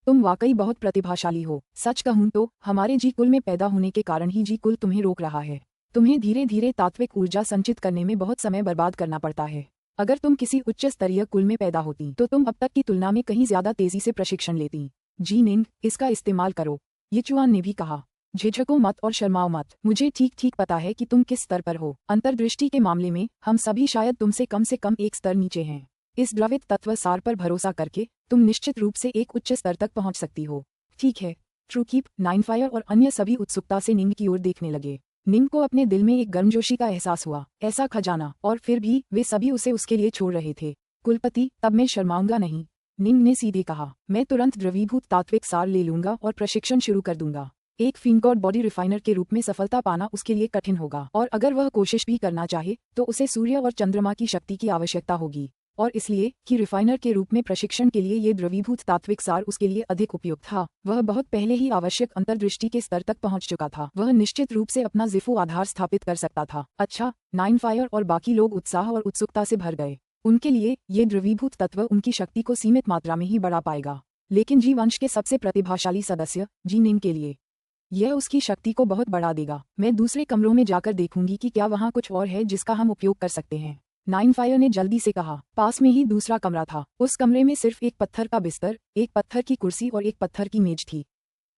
तुम वाकई बहुत प्रतिभाशाली हो। सच कहूँ तो हमारे जी कुल में पैदा होने के कारण ही जी कुल तुम्हें रोक रहा है। तुम्हें धीरे धीरे तात्विक ऊर्जा संचित करने में बहुत समय बर्बाद करना पड़ता है। अगर तुम किसी उच्च स्तरीय कुल में पैदा होती, तो तुम अब तक की तुलना में कहीं ज्यादा तेजी से प्रशिक्षण लेती। जी निंग, इसका इस्तेमाल करो, यिचुआन ने भी कहा। झिझको मत और शर्माओ मत। मुझे ठीक ठीक पता है कि तुम किस स्तर पर हो। अंतर्दृष्टि के मामले में हम सभी शायद तुमसे कम से कम एक स्तर नीचे हैं। इस द्रवित तत्व सार पर भरोसा करके तुम निश्चित रूप से एक उच्च स्तर तक पहुंच सकती हो। ठीक है ट्रूकीप, नाइनफायर और अन्य सभी उत्सुकता से निंग की ओर देखने लगे। निंग को अपने दिल में एक गर्मजोशी का एहसास हुआ। ऐसा खजाना, और फिर भी वे सभी उसे उसके लिए छोड़ रहे थे। कुलपति, तब मैं शर्माऊंगा नहीं, निंग ने सीधे कहा। मैं तुरंत द्रवीभूत तात्विक सार ले लूंगा और प्रशिक्षण शुरू कर दूंगा। एक फिनगॉड बॉडी रिफाइनर के रूप में सफलता पाना उसके लिए कठिन होगा, और अगर वह कोशिश भी करना चाहे तो उसे सूर्य और चंद्रमा की शक्ति की आवश्यकता होगी, और इसलिए कि रिफाइनर के रूप में प्रशिक्षण के लिए ये द्रवीभूत तात्विक सार उसके लिए अधिक उपयुक्त था। वह बहुत पहले ही आवश्यक अंतर्दृष्टि के स्तर तक पहुंच चुका था। वह निश्चित रूप से अपना जिफू आधार स्थापित कर सकता था। अच्छा, नाइनफायर और बाकी लोग उत्साह और उत्सुकता से भर गए। उनके लिए ये द्रवीभूत तत्व उनकी शक्ति को सीमित मात्रा में ही बढ़ा पाएगा, लेकिन जी वंश के सबसे प्रतिभाशाली सदस्य जी निंग के लिए यह उसकी शक्ति को बहुत बढ़ा देगा। मैं दूसरे कमरों में जाकर देखूंगी कि क्या वहाँ कुछ और है जिसका हम उपयोग कर सकते हैं। नाइनफायर ने जल्दी से कहा। पास में ही दूसरा कमरा था। उस कमरे में सिर्फ एक पत्थर का बिस्तर, एक पत्थर की कुर्सी और एक पत्थर की मेज थी,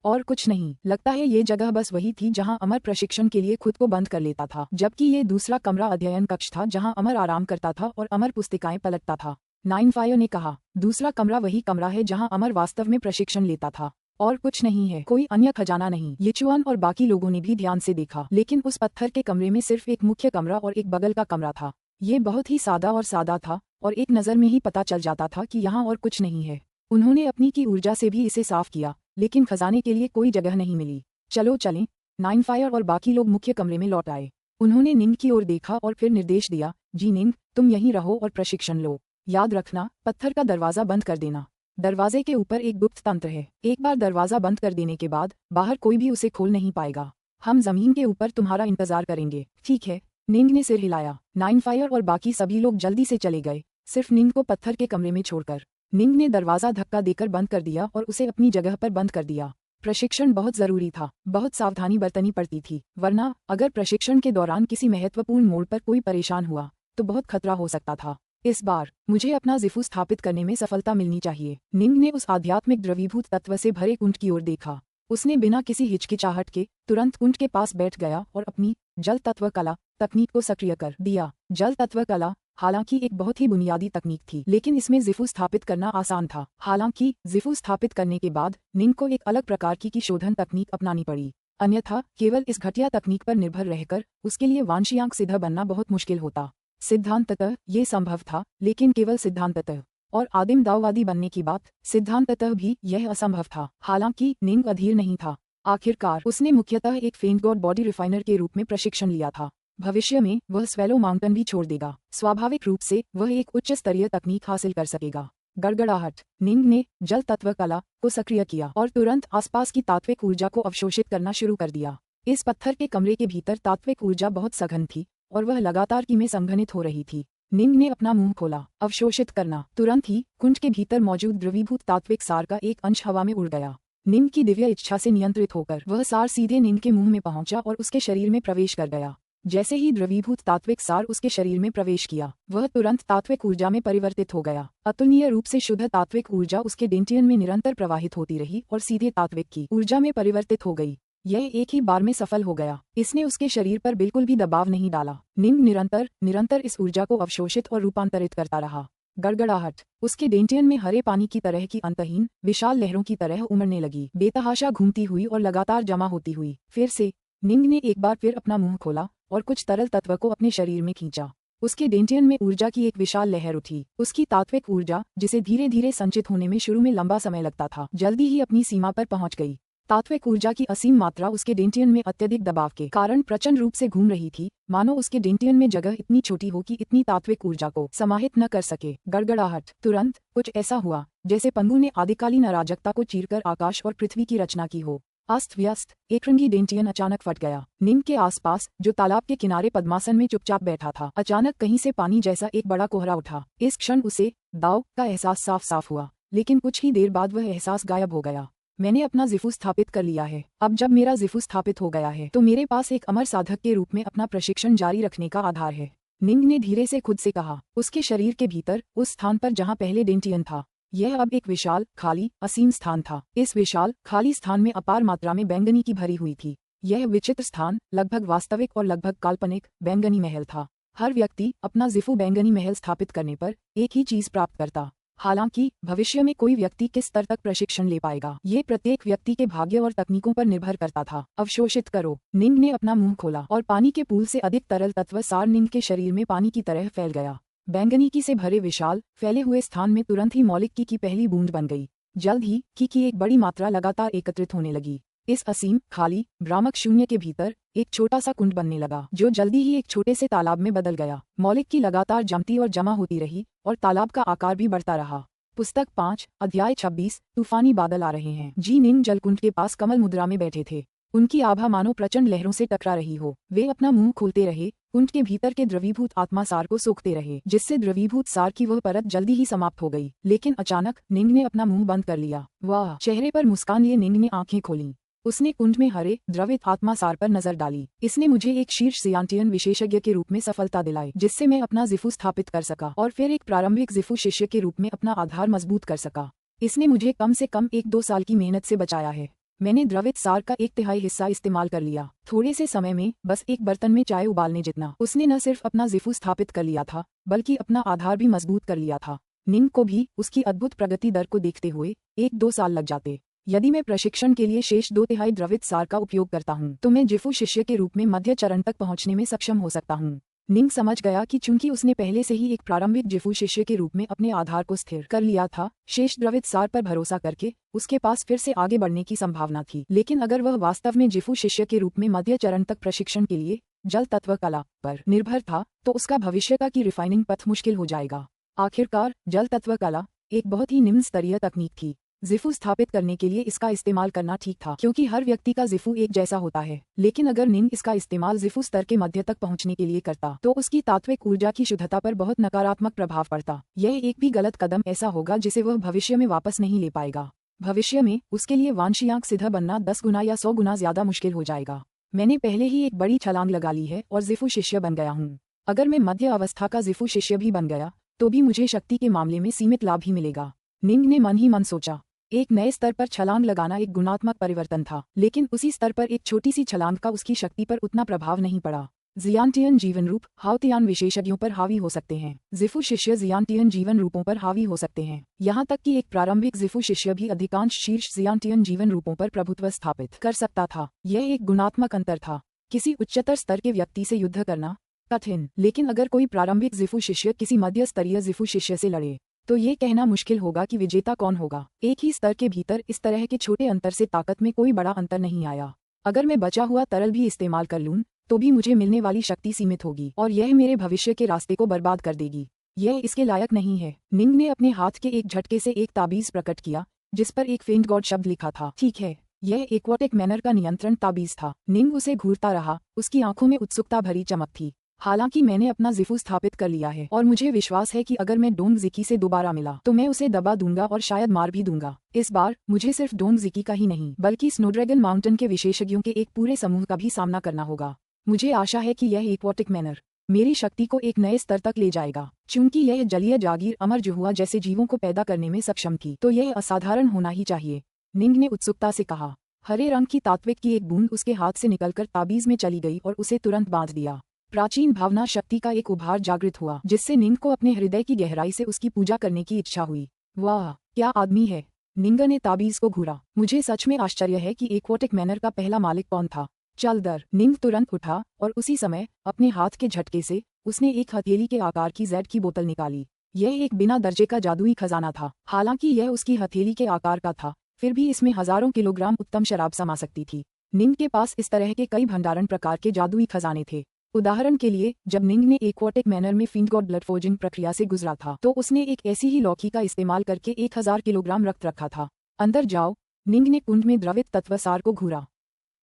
और कुछ नहीं। लगता है ये जगह बस वही थी जहां अमर प्रशिक्षण के लिए खुद को बंद कर लेता था, जबकि ये दूसरा कमरा अध्ययन कक्ष था जहां अमर आराम करता था और अमर पुस्तिकाएं पलटता था। नाइनफायर ने कहा, दूसरा कमरा वही कमरा है जहां अमर वास्तव में प्रशिक्षण लेता था, और कुछ नहीं है, कोई अन्य खजाना नहीं। यिचुआन और बाकी लोगों ने भी ध्यान से देखा, लेकिन उस पत्थर के कमरे में सिर्फ एक मुख्य कमरा और एक बगल का कमरा था। ये बहुत ही सादा था, और एक नज़र में ही पता चल जाता था कि यहाँ और कुछ नहीं है। उन्होंने अपनी की ऊर्जा से भी इसे साफ किया, लेकिन खजाने के लिए कोई जगह नहीं मिली। चलो चलें। नाइन फायर और बाकी लोग मुख्य कमरे में लौट आए। उन्होंने निंग की ओर देखा और फिर निर्देश दिया, जी निंग, तुम यहीं रहो और प्रशिक्षण लो। याद रखना, पत्थर का दरवाजा बंद कर देना। दरवाजे के ऊपर एक गुप्त तंत्र है। एक बार दरवाजा बंद कर देने के बाद बाहर कोई भी उसे खोल नहीं पाएगा। हम जमीन के ऊपर तुम्हारा इंतजार करेंगे। ठीक है। निंग ने सिर हिलाया। नाइन फायर और बाकी सभी लोग जल्दी से चले गए, सिर्फ निंग को पत्थर के कमरे में छोड़कर। निंग ने दरवाजा धक्का देकर बंद कर दिया और उसे अपनी जगह पर बंद कर दिया। प्रशिक्षण बहुत जरूरी था, बहुत सावधानी बरतनी पड़ती थी, वरना अगर प्रशिक्षण के दौरान किसी महत्वपूर्ण मोड़ पर कोई परेशान हुआ तो बहुत खतरा हो सकता था। इस बार मुझे अपना जिफू स्थापित करने में सफलता मिलनी चाहिए। निंग ने उस आध्यात्मिक द्रवीभूत तत्व से भरे कुंड की ओर देखा। उसने बिना किसी हिचकिचाहट के तुरंत कुंड के पास बैठ गया और अपनी जल तत्व कला तकनीक को सक्रिय कर दिया। जल तत्व कला हालांकि एक बहुत ही बुनियादी तकनीक थी, लेकिन इसमें जिफू स्थापित करना आसान था। हालांकि जिफू स्थापित करने के बाद निंग को एक अलग प्रकार की शोधन तकनीक अपनानी पड़ी, अन्यथा केवल इस घटिया तकनीक पर निर्भर रहकर उसके लिए वांशियांक सिद्ध बनना बहुत मुश्किल होता। सिद्धांततः ये संभव था, लेकिन केवल सिद्धांततः। और आदिम दाववादी बनने की बात, सिद्धांततः भी यह असंभव था। हालांकि निंग अधीर नहीं था। आखिरकार उसने मुख्यतः एक फेंट गॉड बॉडी रिफाइनर के रूप में प्रशिक्षण लिया था। भविष्य में वह स्वेलो माउंटेन भी छोड़ देगा। स्वाभाविक रूप से वह एक उच्च स्तरीय तकनीक हासिल कर सकेगा। गड़गड़ाहट। निंग ने जल तत्व कला को सक्रिय किया और तुरंत आसपास की तात्विक ऊर्जा को अवशोषित करना शुरू कर दिया। इस पत्थर के कमरे के भीतर तात्विक ऊर्जा बहुत सघन थी और वह लगातार की में संघनित हो रही थी। निंग ने अपना मुंह खोला। अवशोषित करना। तुरंत ही कुंड के भीतर मौजूद द्रवीभूत तात्विक सार का एक अंश हवा में उड़ गया। निंग की दिव्य इच्छा से नियंत्रित होकर वह सार सीधे निंग के मुंह में पहुंचा और उसके शरीर में प्रवेश कर गया। जैसे ही द्रवीभूत तात्विक सार उसके शरीर में प्रवेश किया, वह तुरंत तात्विक ऊर्जा में परिवर्तित हो गया। अतुलनीय रूप से शुद्ध तात्विक ऊर्जा उसके डेंटियन में निरंतर प्रवाहित होती रही और सीधे तात्विक की ऊर्जा में परिवर्तित हो गई। यह एक ही बार में सफल हो गया। इसने उसके शरीर पर बिल्कुल भी दबाव नहीं डाला। निंग निरंतर इस ऊर्जा को अवशोषित और रूपांतरित करता रहा। गड़गड़ाहट। उसके डेंटियन में हरे पानी की तरह की अंतहीन विशाल लहरों की तरह उमड़ने लगी, बेतहाशा घूमती हुई और लगातार जमा होती हुई। फिर से निंग ने एक बार फिर अपना मुंह खोला और कुछ तरल तत्व को अपने शरीर में खींचा। उसके डेंटियन में ऊर्जा की एक विशाल लहर उठी। उसकी तात्विक ऊर्जा, जिसे धीरे धीरे संचित होने में शुरू में लंबा समय लगता था, जल्दी ही अपनी सीमा पर पहुंच गई। तात्विक ऊर्जा की असीम मात्रा उसके डेंटियन में अत्यधिक दबाव के कारण प्रचंड रूप से घूम रही थी, मानो उसके डेंटियन में जगह इतनी छोटी हो कि इतनी तात्विक ऊर्जा को समाहित न कर सके। गड़गड़ाहट। तुरंत कुछ ऐसा हुआ जैसे पंगु ने आदिकालीन अराजकता को चीरकर आकाश और पृथ्वी की रचना की हो। अस्त व्यस्त एकरंगी डेंटियन अचानक फट गया। निंग के आसपास, जो तालाब के किनारे पद्मासन में चुपचाप बैठा था, अचानक कहीं से पानी जैसा एक बड़ा कोहरा उठा। इस क्षण उसे दाव का एहसास साफ साफ हुआ, लेकिन कुछ ही देर बाद वह एहसास गायब हो गया। मैंने अपना जिफू स्थापित कर लिया है। अब जब मेरा जिफू स्थापित हो गया है तो मेरे पास एक अमर साधक के रूप में अपना प्रशिक्षण जारी रखने का आधार है। निंग ने धीरे से खुद से कहा। उसके शरीर के भीतर, उस स्थान पर जहाँ पहले डेंटियन था, यह अब एक विशाल, खाली, असीम स्थान था। इस विशाल, खाली स्थान में अपार मात्रा में बैंगनी की भरी हुई थी। यह विचित्र स्थान लगभग वास्तविक और लगभग काल्पनिक बैंगनी महल था। हर व्यक्ति अपना जिफू बैंगनी महल स्थापित करने पर एक ही चीज प्राप्त करता। हालांकि भविष्य में कोई व्यक्ति किस स्तर तक प्रशिक्षण ले पाएगा, ये प्रत्येक व्यक्ति के भाग्य और तकनीकों पर निर्भर करता था। अवशोषित करो। निंग ने अपना मुंह खोला और पानी के पूल से अधिक तरल तत्व सार निंग के शरीर में पानी की तरह फैल गया। बैंगनी की से भरे विशाल, फैले हुए स्थान में तुरंत ही मौलिक की पहली बूंद बन गई। जल्द ही की एक बड़ी मात्रा लगातार एकत्रित होने लगी। इस असीम, खाली, भ्रामक शून्य के भीतर एक छोटा सा कुंड बनने लगा, जो जल्दी ही एक छोटे से तालाब में बदल गया। मौलिक की लगातार जमती और जमा होती रही और तालाब का आकार भी बढ़ता रहा। पुस्तक 5, अध्याय 26, तूफानी बादल आ रहे हैं। जी निंग जलकुंड के पास कमल मुद्रा में बैठे थे। उनकी आभा मानो प्रचंड लहरों से टकरा रही हो। वे अपना मुंह खोलते रहे, कुंड के भीतर के द्रवीभूत आत्मा सार को सोखते रहे, जिससे द्रवीभूत सार की वह परत जल्दी ही समाप्त हो गई। लेकिन अचानक निंग ने अपना मुंह बंद कर लिया। वाह! चेहरे पर मुस्कान लिए निंग ने आंखें खोलीं। उसने कुंड में हरे, द्रवित आत्मा सार पर नजर डाली। इसने मुझे एक शीर्ष सियांटियन विशेषज्ञ के रूप में सफलता दिलाई, जिससे मैं अपना जिफू स्थापित कर सका और फिर एक प्रारंभिक जिफू शिष्य के रूप में अपना आधार मजबूत कर सका। इसने मुझे कम से कम 1-2 साल की मेहनत से बचाया है। मैंने द्रवित सार का 1/3 हिस्सा इस्तेमाल कर लिया, थोड़े से समय में, बस एक बर्तन में चाय उबालने जितना। उसने न सिर्फ अपना जिफू स्थापित कर लिया था, बल्कि अपना आधार भी मजबूत कर लिया था। निंग को भी उसकी अद्भुत प्रगति दर को देखते हुए 1-2 साल लग जाते। यदि मैं प्रशिक्षण के लिए शेष 2/3 द्रवित सार का उपयोग करता हूँ, तो मैं जिफू शिष्य के रूप में मध्य चरण तक पहुँचने में सक्षम हो सकता हूँ। निंग समझ गया कि चूंकि उसने पहले से ही एक प्रारंभिक जिफू शिष्य के रूप में अपने आधार को स्थिर कर लिया था, शेष द्रवित सार पर भरोसा करके उसके पास फिर से आगे बढ़ने की संभावना थी। लेकिन अगर वह वास्तव में जिफू शिष्य के रूप में मध्य चरण तक प्रशिक्षण के लिए जल तत्व कला पर निर्भर था, तो उसका भविष्य का की रिफाइनिंग पथ मुश्किल हो जाएगा। आखिरकार जल तत्व कला एक बहुत ही निम्न स्तरीय तकनीक थी। जिफू स्थापित करने के लिए इसका इस्तेमाल करना ठीक था, क्योंकि हर व्यक्ति का जिफू एक जैसा होता है। लेकिन अगर निंग इसका इस्तेमाल जिफू स्तर के मध्य तक पहुंचने के लिए करता, तो उसकी तात्विक ऊर्जा की शुद्धता पर बहुत नकारात्मक प्रभाव पड़ता। यह एक भी गलत कदम ऐसा होगा जिसे वह भविष्य में वापस नहीं ले पाएगा। भविष्य में उसके लिए वांशियांक सिद्ध बनना 10 गुना या 100 गुना ज्यादा मुश्किल हो जाएगा। मैंने पहले ही एक बड़ी छलांग लगा ली है और जिफू शिष्य बन गया हूँ। अगर मैं मध्य अवस्था का जिफू शिष्य भी बन गया तो भी मुझे शक्ति के मामले में सीमित लाभ ही मिलेगा। निंग ने मन ही मन सोचा। एक नए स्तर पर छलांग लगाना एक गुणात्मक परिवर्तन था, लेकिन उसी स्तर पर एक छोटी सी छलांग का उसकी शक्ति पर उतना प्रभाव नहीं पड़ा। जियांटियन जीवन रूप हाउतियान विशेषज्ञों पर हावी हो सकते हैं। जिफू शिष्य जियांटियन जीवन रूपों पर हावी हो सकते हैं। यहाँ तक कि एक प्रारंभिक जिफू शिष्य भी अधिकांश शीर्ष जियांटियन जीवन रूपों पर प्रभुत्व स्थापित कर सकता था। यह एक गुणात्मक अंतर था। किसी उच्चतर स्तर के व्यक्ति से युद्ध करना कठिन, लेकिन अगर कोई प्रारंभिक जिफू शिष्य किसी मध्य स्तरीय जिफू शिष्य से लड़े तो ये कहना मुश्किल होगा कि विजेता कौन होगा। एक ही स्तर के भीतर इस तरह के छोटे अंतर से ताकत में कोई बड़ा अंतर नहीं आया। अगर मैं बचा हुआ तरल भी इस्तेमाल कर लूं तो भी मुझे मिलने वाली शक्ति सीमित होगी और यह मेरे भविष्य के रास्ते को बर्बाद कर देगी। यह इसके लायक नहीं है। निंग ने अपने हाथ के एक झटके से एक ताबीज प्रकट किया जिस पर एक फेंट गॉड शब्द लिखा था। ठीक है, यह एक्वाटिक मैनर का नियंत्रण ताबीज था। निंग उसे घूरता रहा। उसकी आंखों में उत्सुकता भरी चमक थी। हालांकि मैंने अपना जिफू स्थापित कर लिया है और मुझे विश्वास है कि अगर मैं डोंग जिकी से दोबारा मिला तो मैं उसे दबा दूंगा और शायद मार भी दूंगा। इस बार मुझे सिर्फ डोंग जिकी का ही नहीं बल्कि स्नोड्रैगन माउंटेन के विशेषज्ञों के एक पूरे समूह का भी सामना करना होगा। मुझे आशा है कि यह एक्वाटिक मैनर मेरी शक्ति को एक नए स्तर तक ले जाएगा। चूंकि यह जलीय जागीर अमर जुहुआ जैसे जीवों को पैदा करने में सक्षम थी, तो यह असाधारण होना ही चाहिए। निंग ने उत्सुकता से कहा। हरे रंग की तात्विक की एक बूंद उसके हाथ से निकलकर ताबीज में चली गई और उसे तुरंत बांध दिया। प्राचीन भावना शक्ति का एक उभार जागृत हुआ जिससे निंग को अपने हृदय की गहराई से उसकी पूजा करने की इच्छा हुई। वाह, क्या आदमी है। निंग ने ताबीज को घूरा। मुझे सच में आश्चर्य है कि एक्वाटिक मैनर का पहला मालिक कौन था। चल दर। निंग तुरंत उठा और उसी समय अपने हाथ के झटके से उसने एक हथेली के आकार की जेड की बोतल निकाली। यह एक बिना दर्जे का जादुई खजाना था। हालांकि यह उसकी हथेली के आकार का था, फिर भी इसमें हजारों किलोग्राम उत्तम शराब समा सकती थी। निंग के पास इस तरह के कई भंडारण प्रकार के जादुई खजाने थे। उदाहरण के लिए, जब निंग ने एक्वाटिक मैनर में फेंट गॉड ब्लड फोर्जिंग प्रक्रिया से गुजरा था तो उसने एक ऐसी ही लौकी का इस्तेमाल करके 1000 किलोग्राम रक्त रखा था। अंदर जाओ। निंग ने कुंड में द्रवित तत्व सार को घूरा।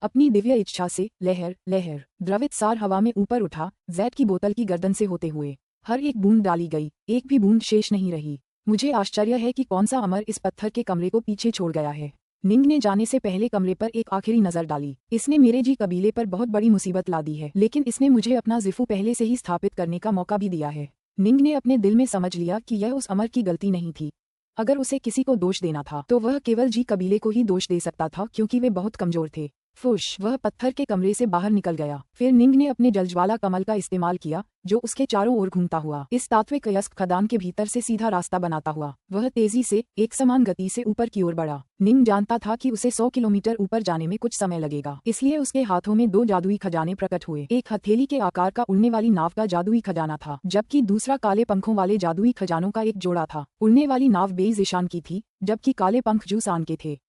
अपनी दिव्य इच्छा से लहर लहर द्रवित सार हवा में ऊपर उठा, जेड की बोतल की गर्दन से होते हुए हर एक बूंद डाली गई। एक भी बूंद शेष नहीं रही। मुझे आश्चर्य है कि कौन सा अमर इस पत्थर के कमरे को पीछे छोड़ गया है। निंग ने जाने से पहले कमरे पर एक आखिरी नजर डाली। इसने मेरे जी कबीले पर बहुत बड़ी मुसीबत ला दी है, लेकिन इसने मुझे अपना जिफू पहले से ही स्थापित करने का मौका भी दिया है। निंग ने अपने दिल में समझ लिया कि यह उस अमर की गलती नहीं थी। अगर उसे किसी को दोष देना था तो वह केवल जी कबीले को ही दोष दे सकता था, क्योंकि वे बहुत कमजोर थे। फुश, वह पत्थर के कमरे से बाहर निकल गया। फिर निंग ने अपने जलज्वाला कमल का इस्तेमाल किया जो उसके चारों ओर घूमता हुआ इस तात्विक अयस्क खदान के भीतर से सीधा रास्ता बनाता हुआ वह तेजी से एक समान गति से ऊपर की ओर बढ़ा। निंग जानता था कि उसे 100 किलोमीटर ऊपर जाने में कुछ समय लगेगा, इसलिए उसके हाथों में 2 जादुई खजाने प्रकट हुए। एक हथेली के आकार का उड़ने वाली नाव का जादुई खजाना था, जबकि दूसरा काले पंखों वाले जादुई खजानों का एक जोड़ा था। उड़ने वाली नाव बेइज ईशान की थी, जबकि काले पंख जूसान के थे।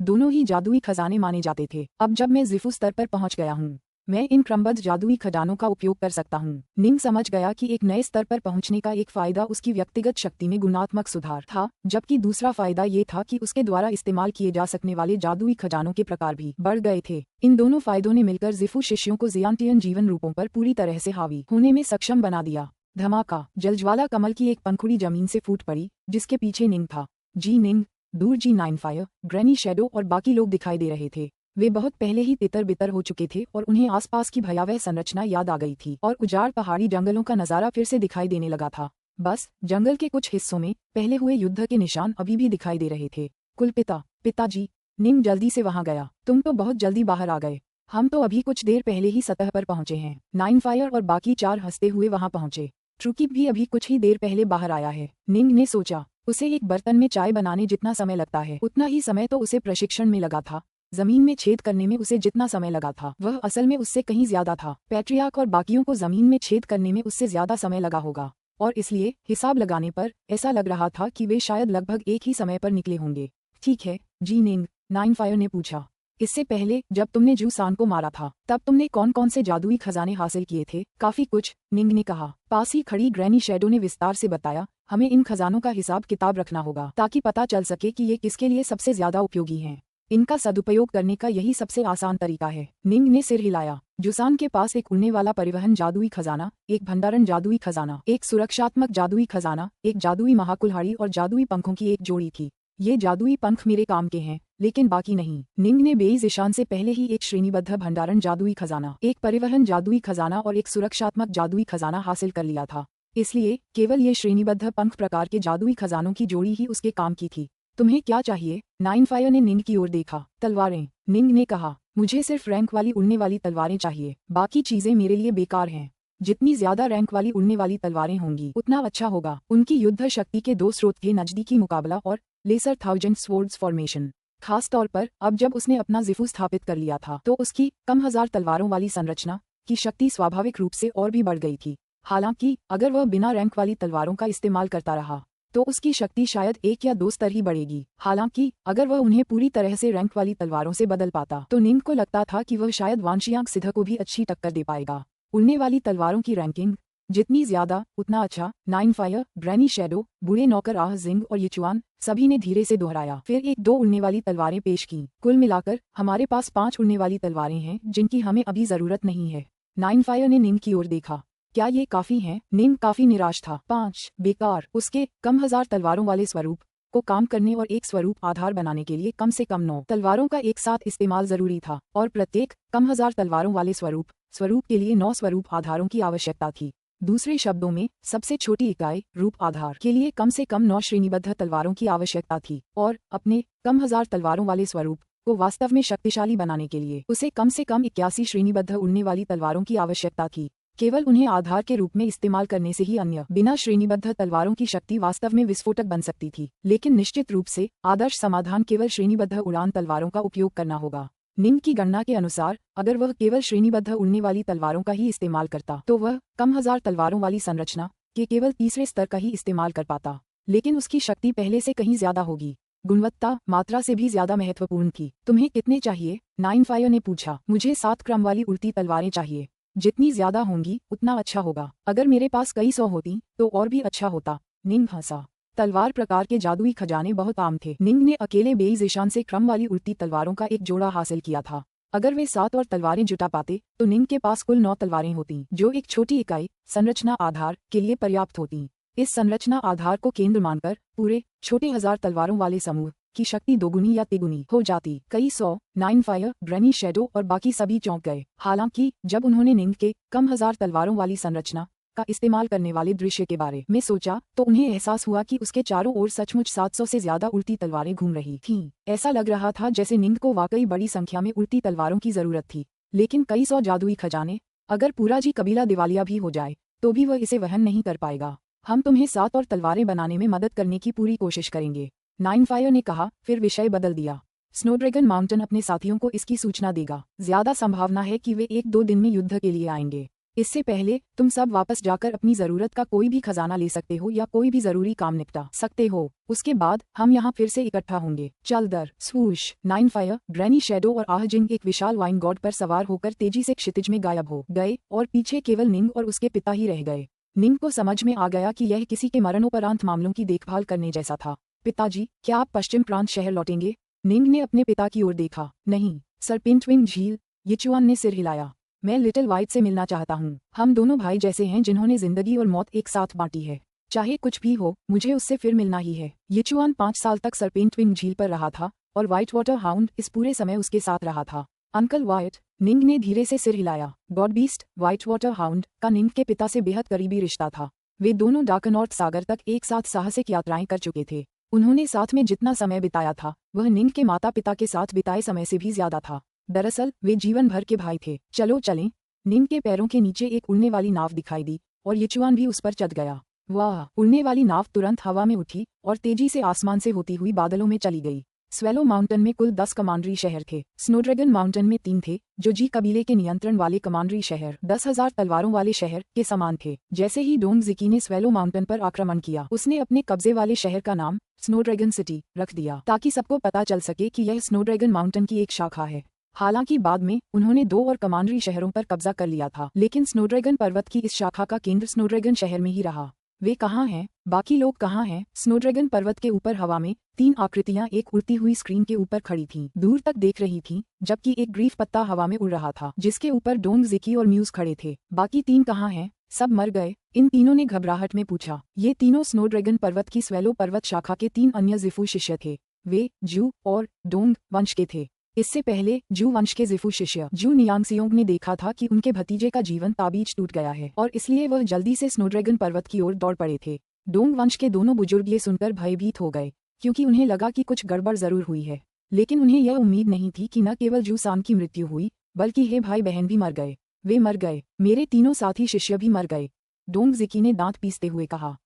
दोनों ही जादुई खजाने माने जाते थे। अब जब मैं जिफू स्तर पर पहुंच गया हूँ, मैं इन क्रमबद्ध जादुई खजानों का उपयोग कर सकता हूँ। निंग समझ गया कि एक नए स्तर पर पहुंचने का एक फायदा उसकी व्यक्तिगत शक्ति में गुणात्मक सुधार था, जबकि दूसरा फायदा ये था कि उसके द्वारा इस्तेमाल किए जा सकने वाले जादुई खजानों के प्रकार भी बढ़ गए थे। इन दोनों फायदों ने मिलकर जिफू शिष्यों को जियांटियन जीवन रूपों पर पूरी तरह से हावी होने में सक्षम बना दिया। धमाका! जलज्वाला कमल की एक पंखुड़ी जमीन से फूट पड़ी, जिसके पीछे निंग था। जी निंग, दूर जी नाइन फायर, ग्रैनी शैडो और बाकी लोग दिखाई दे रहे थे। वे बहुत पहले ही तितर बितर हो चुके थे और उन्हें आसपास की भयावह संरचना याद आ गई थी और उजाड़ पहाड़ी जंगलों का नजारा फिर से दिखाई देने लगा था। बस जंगल के कुछ हिस्सों में पहले हुए युद्ध के निशान अभी भी दिखाई दे रहे थे। कुलपिता, पिताजी। निंग जल्दी से वहां गया। तुम तो बहुत जल्दी बाहर आ गए। हम तो अभी कुछ देर पहले ही सतह पर पहुंचे हैं। नाइन फायर और बाकी 4 हंसते हुए वहां पहुंचे। ट्रुकी भी अभी कुछ ही देर पहले बाहर आया है। निंग ने सोचा। उसे एक बर्तन में चाय बनाने जितना समय लगता है, उतना ही समय तो उसे प्रशिक्षण में लगा था। जमीन में छेद करने में उसे जितना समय लगा था वह असल में उससे कहीं ज्यादा था। पैट्रियार्क और बाकियों को जमीन में छेद करने में उससे ज्यादा समय लगा होगा और इसलिए हिसाब लगाने पर ऐसा लग रहा था कि वे शायद लगभग एक ही समय पर निकले होंगे। ठीक है जी निंग, नाइनफायर ने पूछा। इससे पहले जब तुमने जूसान को मारा था तब तुमने कौन कौन से जादुई खजाने हासिल किए थे? काफी कुछ, निंग ने कहा। पास ही खड़ी ग्रैनी शैडो ने विस्तार से बताया। हमें इन खजानों का हिसाब किताब रखना होगा ताकि पता चल सके कि ये किसके लिए सबसे ज्यादा उपयोगी हैं। इनका सदुपयोग करने का यही सबसे आसान तरीका है। निंग ने सिर हिलाया। जूसान के पास एक उड़ने वाला परिवहन जादुई खजाना, एक भंडारण जादुई खजाना, एक सुरक्षात्मक जादुई खजाना, एक जादुई महाकुल्हाड़ी और जादुई पंखों की एक जोड़ी थी। ये जादुई पंख मेरे काम के हैं लेकिन बाकी नहीं। निंग ने बेईशान से पहले ही एक श्रेणीबद्ध भंडारण जादुई खजाना, एक परिवहन जादुई खजाना और एक सुरक्षात्मक जादुई खजाना हासिल कर लिया था। इसलिए केवल ये श्रेणीबद्ध पंख प्रकार के जादुई खजानों की जोड़ी ही उसके काम की थी। तुम्हें क्या चाहिए? नाइनफायर ने निंग की ओर देखा। तलवारें, निंग ने कहा। मुझे सिर्फ रैंक वाली उड़ने वाली तलवारें चाहिए, बाकी चीजें मेरे लिए बेकार हैं। जितनी ज्यादा रैंक वाली उड़ने वाली तलवारें होंगी उतना अच्छा होगा। उनकी युद्ध शक्ति के दो स्रोत थे, नजदीकी मुकाबला और लेसर थाउजेंड स्वॉर्ड्स फॉर्मेशन। खास तौर पर अब जब उसने अपना जिफू स्थापित कर लिया था तो उसकी कम हजार तलवारों वाली संरचना की शक्ति स्वाभाविक रूप से और भी बढ़ गई थी। हालांकि अगर वह बिना रैंक वाली तलवारों का इस्तेमाल करता रहा तो उसकी शक्ति शायद एक या दो स्तर ही बढ़ेगी। हालांकि अगर वह उन्हें पूरी तरह से रैंक वाली तलवारों से बदल पाता तो निंग को लगता था कि वह शायद वांशियांग सिद्ध को भी अच्छी टक्कर दे पाएगा। उड़ने वाली तलवारों की रैंकिंग जितनी ज्यादा उतना अच्छा। नाइनफायर, ग्रैनी शैडो, बूढ़े नौकर आह जिंग और यिचुआन सभी ने धीरे से दोहराया। फिर एक दो उड़ने वाली तलवारें पेश की। कुल मिलाकर हमारे पास 5 उड़ने वाली तलवारें हैं जिनकी हमें अभी जरूरत नहीं है। नाइनफायर ने निंग की ओर देखा। क्या ये काफी हैं? निंग काफी निराश था। 5 बेकार। उसके कम हजार तलवारों वाले स्वरूप को काम करने और एक स्वरूप आधार बनाने के लिए कम से कम 9 तलवारों का एक साथ इस्तेमाल जरूरी था और प्रत्येक कम हजार तलवारों वाले स्वरूप के लिए 9 स्वरूप आधारों की आवश्यकता थी। दूसरे शब्दों में सबसे छोटी इकाई रूप आधार के लिए कम से कम 9 श्रेणीबद्ध तलवारों की आवश्यकता थी और अपने कम हजार तलवारों वाले स्वरूप को वास्तव में शक्तिशाली बनाने के लिए उसे कम से कम 81 श्रेणीबद्ध उड़ने वाली तलवारों की आवश्यकता थी। केवल उन्हें आधार के रूप में इस्तेमाल करने से ही अन्य बिना श्रेणीबद्ध तलवारों की शक्ति वास्तव में विस्फोटक बन सकती थी। लेकिन निश्चित रूप से आदर्श समाधान केवल श्रेणीबद्ध उड़ान तलवारों का उपयोग करना होगा। निंग की गणना के अनुसार अगर वह केवल श्रेणीबद्ध उड़ने वाली तलवारों का ही इस्तेमाल करता तो वह कम हजार तलवारों वाली संरचना के केवल तीसरे स्तर का ही इस्तेमाल कर पाता, लेकिन उसकी शक्ति पहले से कहीं ज्यादा होगी। गुणवत्ता मात्रा से भी ज्यादा महत्वपूर्ण थी। तुम्हें कितने चाहिए? नाइनफायर ने पूछा। मुझे 7 क्रम वाली उड़ती तलवारें चाहिए। जितनी ज्यादा होंगी उतना अच्छा होगा। अगर मेरे पास कई 100 होती तो और भी अच्छा होता। निंग हंसा। तलवार प्रकार के जादुई खजाने बहुत आम थे। निंग ने अकेले बेईशान से क्रम वाली उड़ती तलवारों का एक जोड़ा हासिल किया था। अगर वे 7 और तलवारें जुटा पाते तो निंग के पास कुल 9 तलवारें होती जो एक छोटी इकाई संरचना आधार के लिए पर्याप्त होती। इस संरचना आधार को केंद्र मानकर पूरे छोटे हजार तलवारों वाले समूह की शक्ति दोगुनी या तिगुनी हो जाती। कई 100। नाइनफायर, ग्रैनी शैडो और बाकी सभी चौंक गए। हालांकि जब उन्होंने निंग के कम हजार तलवारों वाली संरचना का इस्तेमाल करने वाले दृश्य के बारे में सोचा तो उन्हें एहसास हुआ कि उसके चारों ओर सचमुच 700 से ज्यादा उड़ती तलवारें घूम रही थीं। ऐसा लग रहा था जैसे निंग को वाकई बड़ी संख्या में उड़ती तलवारों की जरूरत थी, लेकिन कई 100 जादुई खजाने, अगर पूरा जी कबीला दिवालिया भी हो जाए तो भी वह इसे वहन नहीं कर पाएगा। हम तुम्हें 7 और तलवारें बनाने में मदद करने की पूरी कोशिश करेंगे, नाइनफायर ने कहा। फिर विषय बदल दिया। स्नोड्रैगन माउंटेन अपने साथियों को इसकी सूचना देगा। ज्यादा संभावना है कि वे 1-2 दिन में युद्ध के लिए आएंगे। इससे पहले तुम सब वापस जाकर अपनी जरूरत का कोई भी खजाना ले सकते हो या कोई भी जरूरी काम निपटा सकते हो। उसके बाद हम यहाँ फिर से इकट्ठा होंगे। चल दर स्वूश। नाइनफायर, ग्रैनी शैडो और आहजिंग एक विशाल वाइन गॉड पर सवार होकर तेजी से क्षितिज में गायब हो गए और पीछे केवल निंग और उसके पिता ही रह गए। निंग को समझ में आ गया कि यह किसी के मरणोपरांत मामलों की देखभाल करने जैसा था। पिताजी, क्या आप पश्चिम प्रांत शहर लौटेंगे? निंग ने अपने पिता की ओर देखा। नहीं। सरपेंटविंग झील, यिचुआन ने सिर हिलाया। मैं लिटिल वाइट से मिलना चाहता हूँ। हम दोनों भाई जैसे हैं जिन्होंने जिंदगी और मौत एक साथ बांटी है। चाहे कुछ भी हो मुझे उससे फिर मिलना ही है। यिचुआन 5 साल तक सरपेंटविंग झील पर रहा था और व्हाइट वाटर हाउंड इस पूरे समय उसके साथ रहा था। अंकल वाइट, निंग ने धीरे से सिर हिलाया। गॉडबीस्ट, व्हाइट वाटर हाउंड का निंग के पिता से बेहद करीबी रिश्ता था। वे दोनों डार्कनॉर्थ सागर तक एक साथ साहसिक यात्राएं कर चुके थे। उन्होंने साथ में जितना समय बिताया था वह निंग के माता पिता के साथ बिताए समय से भी ज्यादा था। दरअसल वे जीवन भर के भाई थे। चलो चलें। निंग के पैरों के नीचे एक उड़ने वाली नाव दिखाई दी और यिचुआन भी उस पर चढ़ गया। वाह! उड़ने वाली नाव तुरंत हवा में उठी और तेजी से आसमान से होती हुई बादलों में चली गई। स्वेलो माउंटेन में कुल 10 कमांडरी शहर थे। स्नोड्रैगन माउंटेन में 3 थे, जो जी कबीले के नियंत्रण वाले कमांडरी शहर 10,000 तलवारों वाले शहर के समान थे। जैसे ही डोंग जिकी ने स्वेलो माउंटेन पर आक्रमण किया, उसने अपने कब्जे वाले शहर का नाम स्नोड्रैगन सिटी रख दिया, ताकि सबको पता चल सके कि यह स्नोड्रैगन माउंटेन की एक शाखा है। हालांकि बाद में उन्होंने 2 और कमांडरी शहरों पर कब्जा कर लिया था, लेकिन स्नोड्रैगन पर्वत की इस शाखा का केंद्र स्नोड्रैगन शहर में ही रहा। वे कहाँ हैं? बाकी लोग कहाँ हैं? स्नोड्रैगन पर्वत के ऊपर हवा में 3 आकृतियां एक उड़ती हुई स्क्रीन के ऊपर खड़ी थीं, दूर तक देख रही थीं, जबकि एक ग्रीफ पत्ता हवा में उड़ रहा था, जिसके ऊपर डोंग जिकी और म्यूज खड़े थे। बाकी 3 कहाँ हैं? सब मर गए? इन तीनों ने घबराहट में पूछा। ये तीनों स्नोड्रैगन पर्वत की स्वेलो पर्वत शाखा के 3 अन्य जिफू शिष्य थे। वे जू और डोंग वंश के थे। इससे पहले जू वंश के जिफू शिष्य जू नियांगसियोंग ने देखा था कि उनके भतीजे का जीवन ताबीज टूट गया है, और इसलिए वह जल्दी से स्नोड्रैगन पर्वत की ओर दौड़ पड़े थे। डोंग वंश के दोनों बुजुर्ग ये सुनकर भयभीत हो गए, क्योंकि उन्हें लगा कि कुछ गड़बड़ जरूर हुई है। लेकिन उन्हें यह उम्मीद नहीं थी कि न केवल जू सान की मृत्यु हुई, बल्कि हे भाई बहन भी मर गए। वे मर गए, मेरे तीनों साथी शिष्य भी मर गए, डोंग जिकी ने दांत पीसते हुए कहा।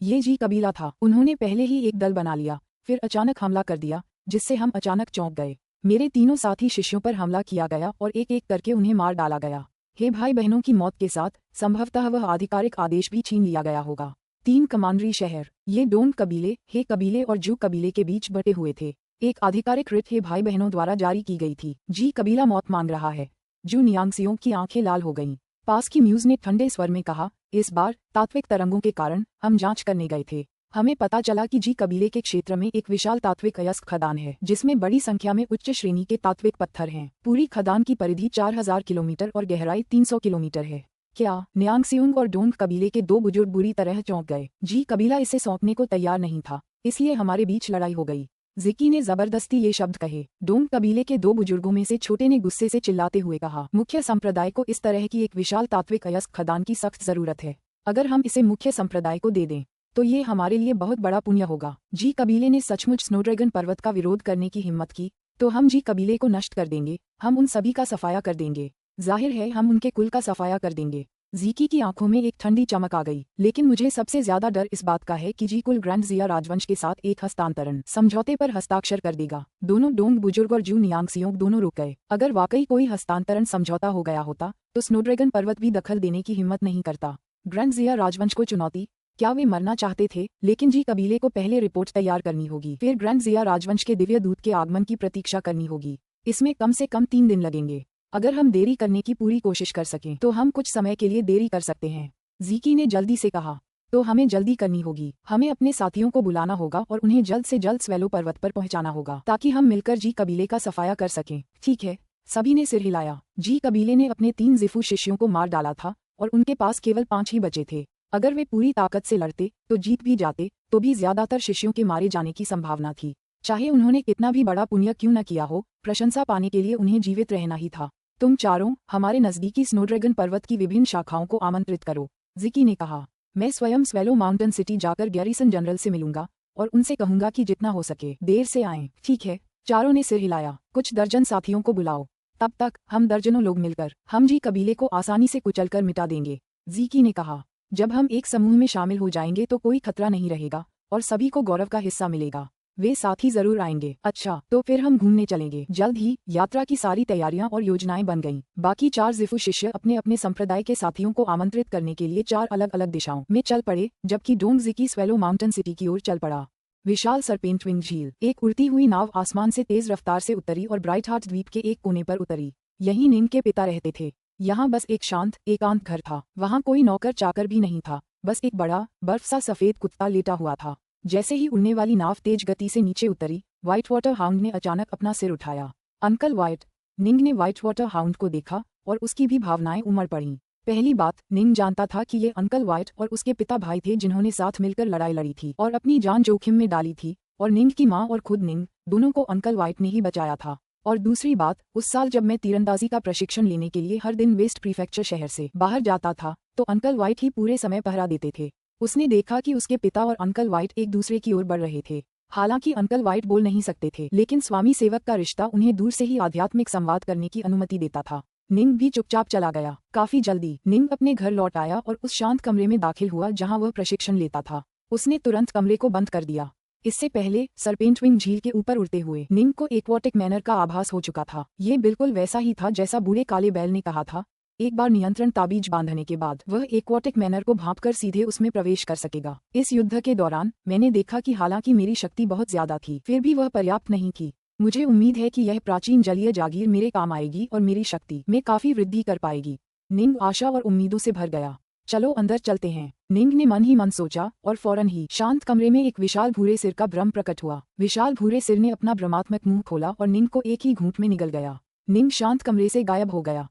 ये जी कबीला था। उन्होंने पहले ही एक दल बना लिया, फिर अचानक हमला कर दिया, जिससे हम अचानक चौंक गए। मेरे तीनों साथी शिष्यों पर हमला किया गया और एक एक करके उन्हें मार डाला गया। हे भाई बहनों की मौत के साथ संभवतः वह आधिकारिक आदेश भी छीन लिया गया होगा। 3 कमांडरी शहर, ये डोंग कबीले, हे कबीले और जू कबीले के बीच बटे हुए थे। एक आधिकारिक रिट हे भाई बहनों द्वारा जारी की गई थी। जी कबीला मौत मांग रहा है। जू नियांगसियों की आंखें लाल हो गईं। पास की म्यूज ने ठंडे स्वर में कहा, इस बार तात्विक तरंगों के कारण हम जांच करने गए थे। हमें पता चला कि जी कबीले के क्षेत्र में एक विशाल तात्विक अयस्क खदान है, जिसमें बड़ी संख्या में उच्च श्रेणी के तात्विक पत्थर हैं। पूरी खदान की परिधि 4000 किलोमीटर और गहराई 300 किलोमीटर है। क्या? नियांगसियोंग और डोंग कबीले के 2 बुजुर्ग बुरी तरह चौंक गए। जी कबीला इसे सौंपने को तैयार नहीं था, इसलिए हमारे बीच लड़ाई हो गई। जिकी ने जबरदस्ती ये शब्द कहे। डोंग कबीले के 2 बुजुर्गों में से छोटे ने गुस्से से चिल्लाते हुए कहा, मुख्य संप्रदाय को इस तरह की एक विशाल तात्विक अयस्क खदान की सख्त जरूरत है। अगर हम इसे मुख्य संप्रदाय को दे दें तो ये हमारे लिए बहुत बड़ा पुण्य होगा। जी कबीले ने सचमुच स्नोड्रैगन पर्वत का विरोध करने की हिम्मत की तो हम जी कबीले को नष्ट कर देंगे, हम उन सभी का सफाया कर देंगे। जाहिर है हम उनके कुल का सफाया कर देंगे। जीकी की आंखों में एक ठंडी चमक आ गई। लेकिन मुझे सबसे ज्यादा डर इस बात का है कि जी कुल ग्रैंड जिया राजवंश के साथ एक हस्तांतरण समझौते पर हस्ताक्षर कर देगा। दोनों डोंग बुजुर्ग और जू नियांगसियोंग दोनों रुक गए। अगर वाकई कोई हस्तांतरण समझौता हो गया होता तो स्नोड्रैगन पर्वत भी दखल देने की हिम्मत नहीं करता। ग्रैंड जिया राजवंश को चुनौती? क्या वे मरना चाहते थे? लेकिन जी कबीले को पहले रिपोर्ट तैयार करनी होगी, फिर ग्रैंड जिया राजवंश के दिव्य दूत के आगमन की प्रतीक्षा करनी होगी। इसमें कम से कम 3 दिन लगेंगे। अगर हम देरी करने की पूरी कोशिश कर सकें तो हम कुछ समय के लिए देरी कर सकते हैं। जीकी ने जल्दी से कहा। तो हमें जल्दी करनी होगी। हमें अपने साथियों को बुलाना होगा और उन्हें जल्द से जल्द स्वेलो पर्वत पर पहुंचाना होगा, ताकि हम मिलकर जी कबीले का सफाया कर सकें। ठीक है, सभी ने सिर हिलाया। जी कबीले ने अपने 3 जिफू शिष्यों को मार डाला था और उनके पास केवल 5 ही बचे थे। अगर वे पूरी ताकत से लड़ते तो जीत भी जाते, तो भी ज्यादातर शिष्यों के मारे जाने की संभावना थी। चाहे उन्होंने कितना भी बड़ा पुण्य क्यों न किया हो, प्रशंसा पाने के लिए उन्हें जीवित रहना ही था। तुम चारों हमारे नजदीकी स्नोड्रैगन पर्वत की विभिन्न शाखाओं को आमंत्रित करो, जिकी ने कहा। मैं स्वयं स्वेलो माउंटेन सिटी जाकर गैरिसन जनरल से मिलूंगा और उनसे कहूंगा कि जितना हो सके देर से आएं। ठीक है, चारों ने सिर हिलाया। कुछ दर्जन साथियों को बुलाओ। तब तक हम दर्जनों लोग मिलकर हम जी कबीले को आसानी से कुचलकर मिटा देंगे, जीकी ने कहा। जब हम एक समूह में शामिल हो जाएंगे तो कोई खतरा नहीं रहेगा और सभी को गौरव का हिस्सा मिलेगा। वे साथी जरूर आएंगे। अच्छा, तो फिर हम घूमने चलेंगे। जल्द ही यात्रा की सारी तैयारियां और योजनाएं बन गईं। बाकी 4 जिफू शिष्य अपने अपने संप्रदाय के साथियों को आमंत्रित करने के लिए 4 अलग अलग दिशाओं में चल पड़े, जबकि डोंग जिकी स्वेलो माउंटेन सिटी की ओर चल पड़ा। विशाल सरपेंट विंग झील। एक उड़ती हुई नाव आसमान से तेज रफ्तार से उतरी और ब्राइट हार्ट द्वीप के एक कोने पर उतरी। यहीं निंग के पिता रहते थे। यहाँ बस एक शांत एकांत घर था। वहाँ कोई नौकर चाकर भी नहीं था, बस एक बड़ा बर्फ सा सफेद कुत्ता लेटा हुआ था। जैसे ही उड़ने वाली नाव तेज गति से नीचे उतरी, व्हाइट वाटर हाउंड ने अचानक अपना सिर उठाया। Uncle white. निंग ने व्हाइट वाटर हाउंड को देखा और उसकी भी भावनाएं उमड़ पड़ीं। पहली बात, निंग जानता था कि ये अंकल व्हाइट और उसके पिता भाई थे जिन्होंने साथ मिलकर लड़ाई लड़ी थी और अपनी जान जोखिम में डाली थी, और निंग की माँ और खुद निंग दोनों को अंकल व्हाइट ने ही बचाया था। और दूसरी बात, उस साल जब मैं तीरंदाजी का प्रशिक्षण लेने के लिए हर दिन वेस्ट प्रीफेक्चर शहर से बाहर जाता था तो अंकल व्हाइट ही पूरे समय पहरा देते थे। उसने देखा कि उसके पिता और अंकल व्हाइट एक दूसरे की ओर बढ़ रहे थे। हालांकि अंकल व्हाइट बोल नहीं सकते थे, लेकिन स्वामी सेवक का रिश्ता उन्हें दूर से ही आध्यात्मिक संवाद करने की अनुमति देता था। निंग भी चुपचाप चला गया। काफी जल्दी निंग अपने घर लौट आया और उस शांत कमरे में दाखिल हुआ जहां वह प्रशिक्षण लेता था। उसने तुरंत कमरे को बंद कर दिया। इससे पहले सरपेंटविंग झील के ऊपर उड़ते हुए निंग को एक्वाटिक मैनर का आभास हो चुका था। ये बिल्कुल वैसा ही था जैसा बूढ़े काले बैल ने कहा था। एक बार नियंत्रण ताबीज बांधने के बाद वह एक्वाटिक मैनर को भांपकर सीधे उसमें प्रवेश कर सकेगा। इस युद्ध के दौरान मैंने देखा कि हालांकि मेरी शक्ति बहुत ज्यादा थी, फिर भी वह पर्याप्त नहीं थी। मुझे उम्मीद है कि यह प्राचीन जलीय जागीर मेरे काम आएगी और मेरी शक्ति में काफी वृद्धि कर पाएगी। निंग आशा और उम्मीदों से भर गया। चलो अंदर चलते हैं, निंग ने मन ही मन सोचा और फौरन ही शांत कमरे में एक विशाल भूरे सिर का भ्रम प्रकट हुआ। विशाल भूरे सिर ने अपना भ्रमात्मक मुंह खोला और निंग को एक ही घूंट में निगल गया। निंग शांत कमरे से गायब हो गया।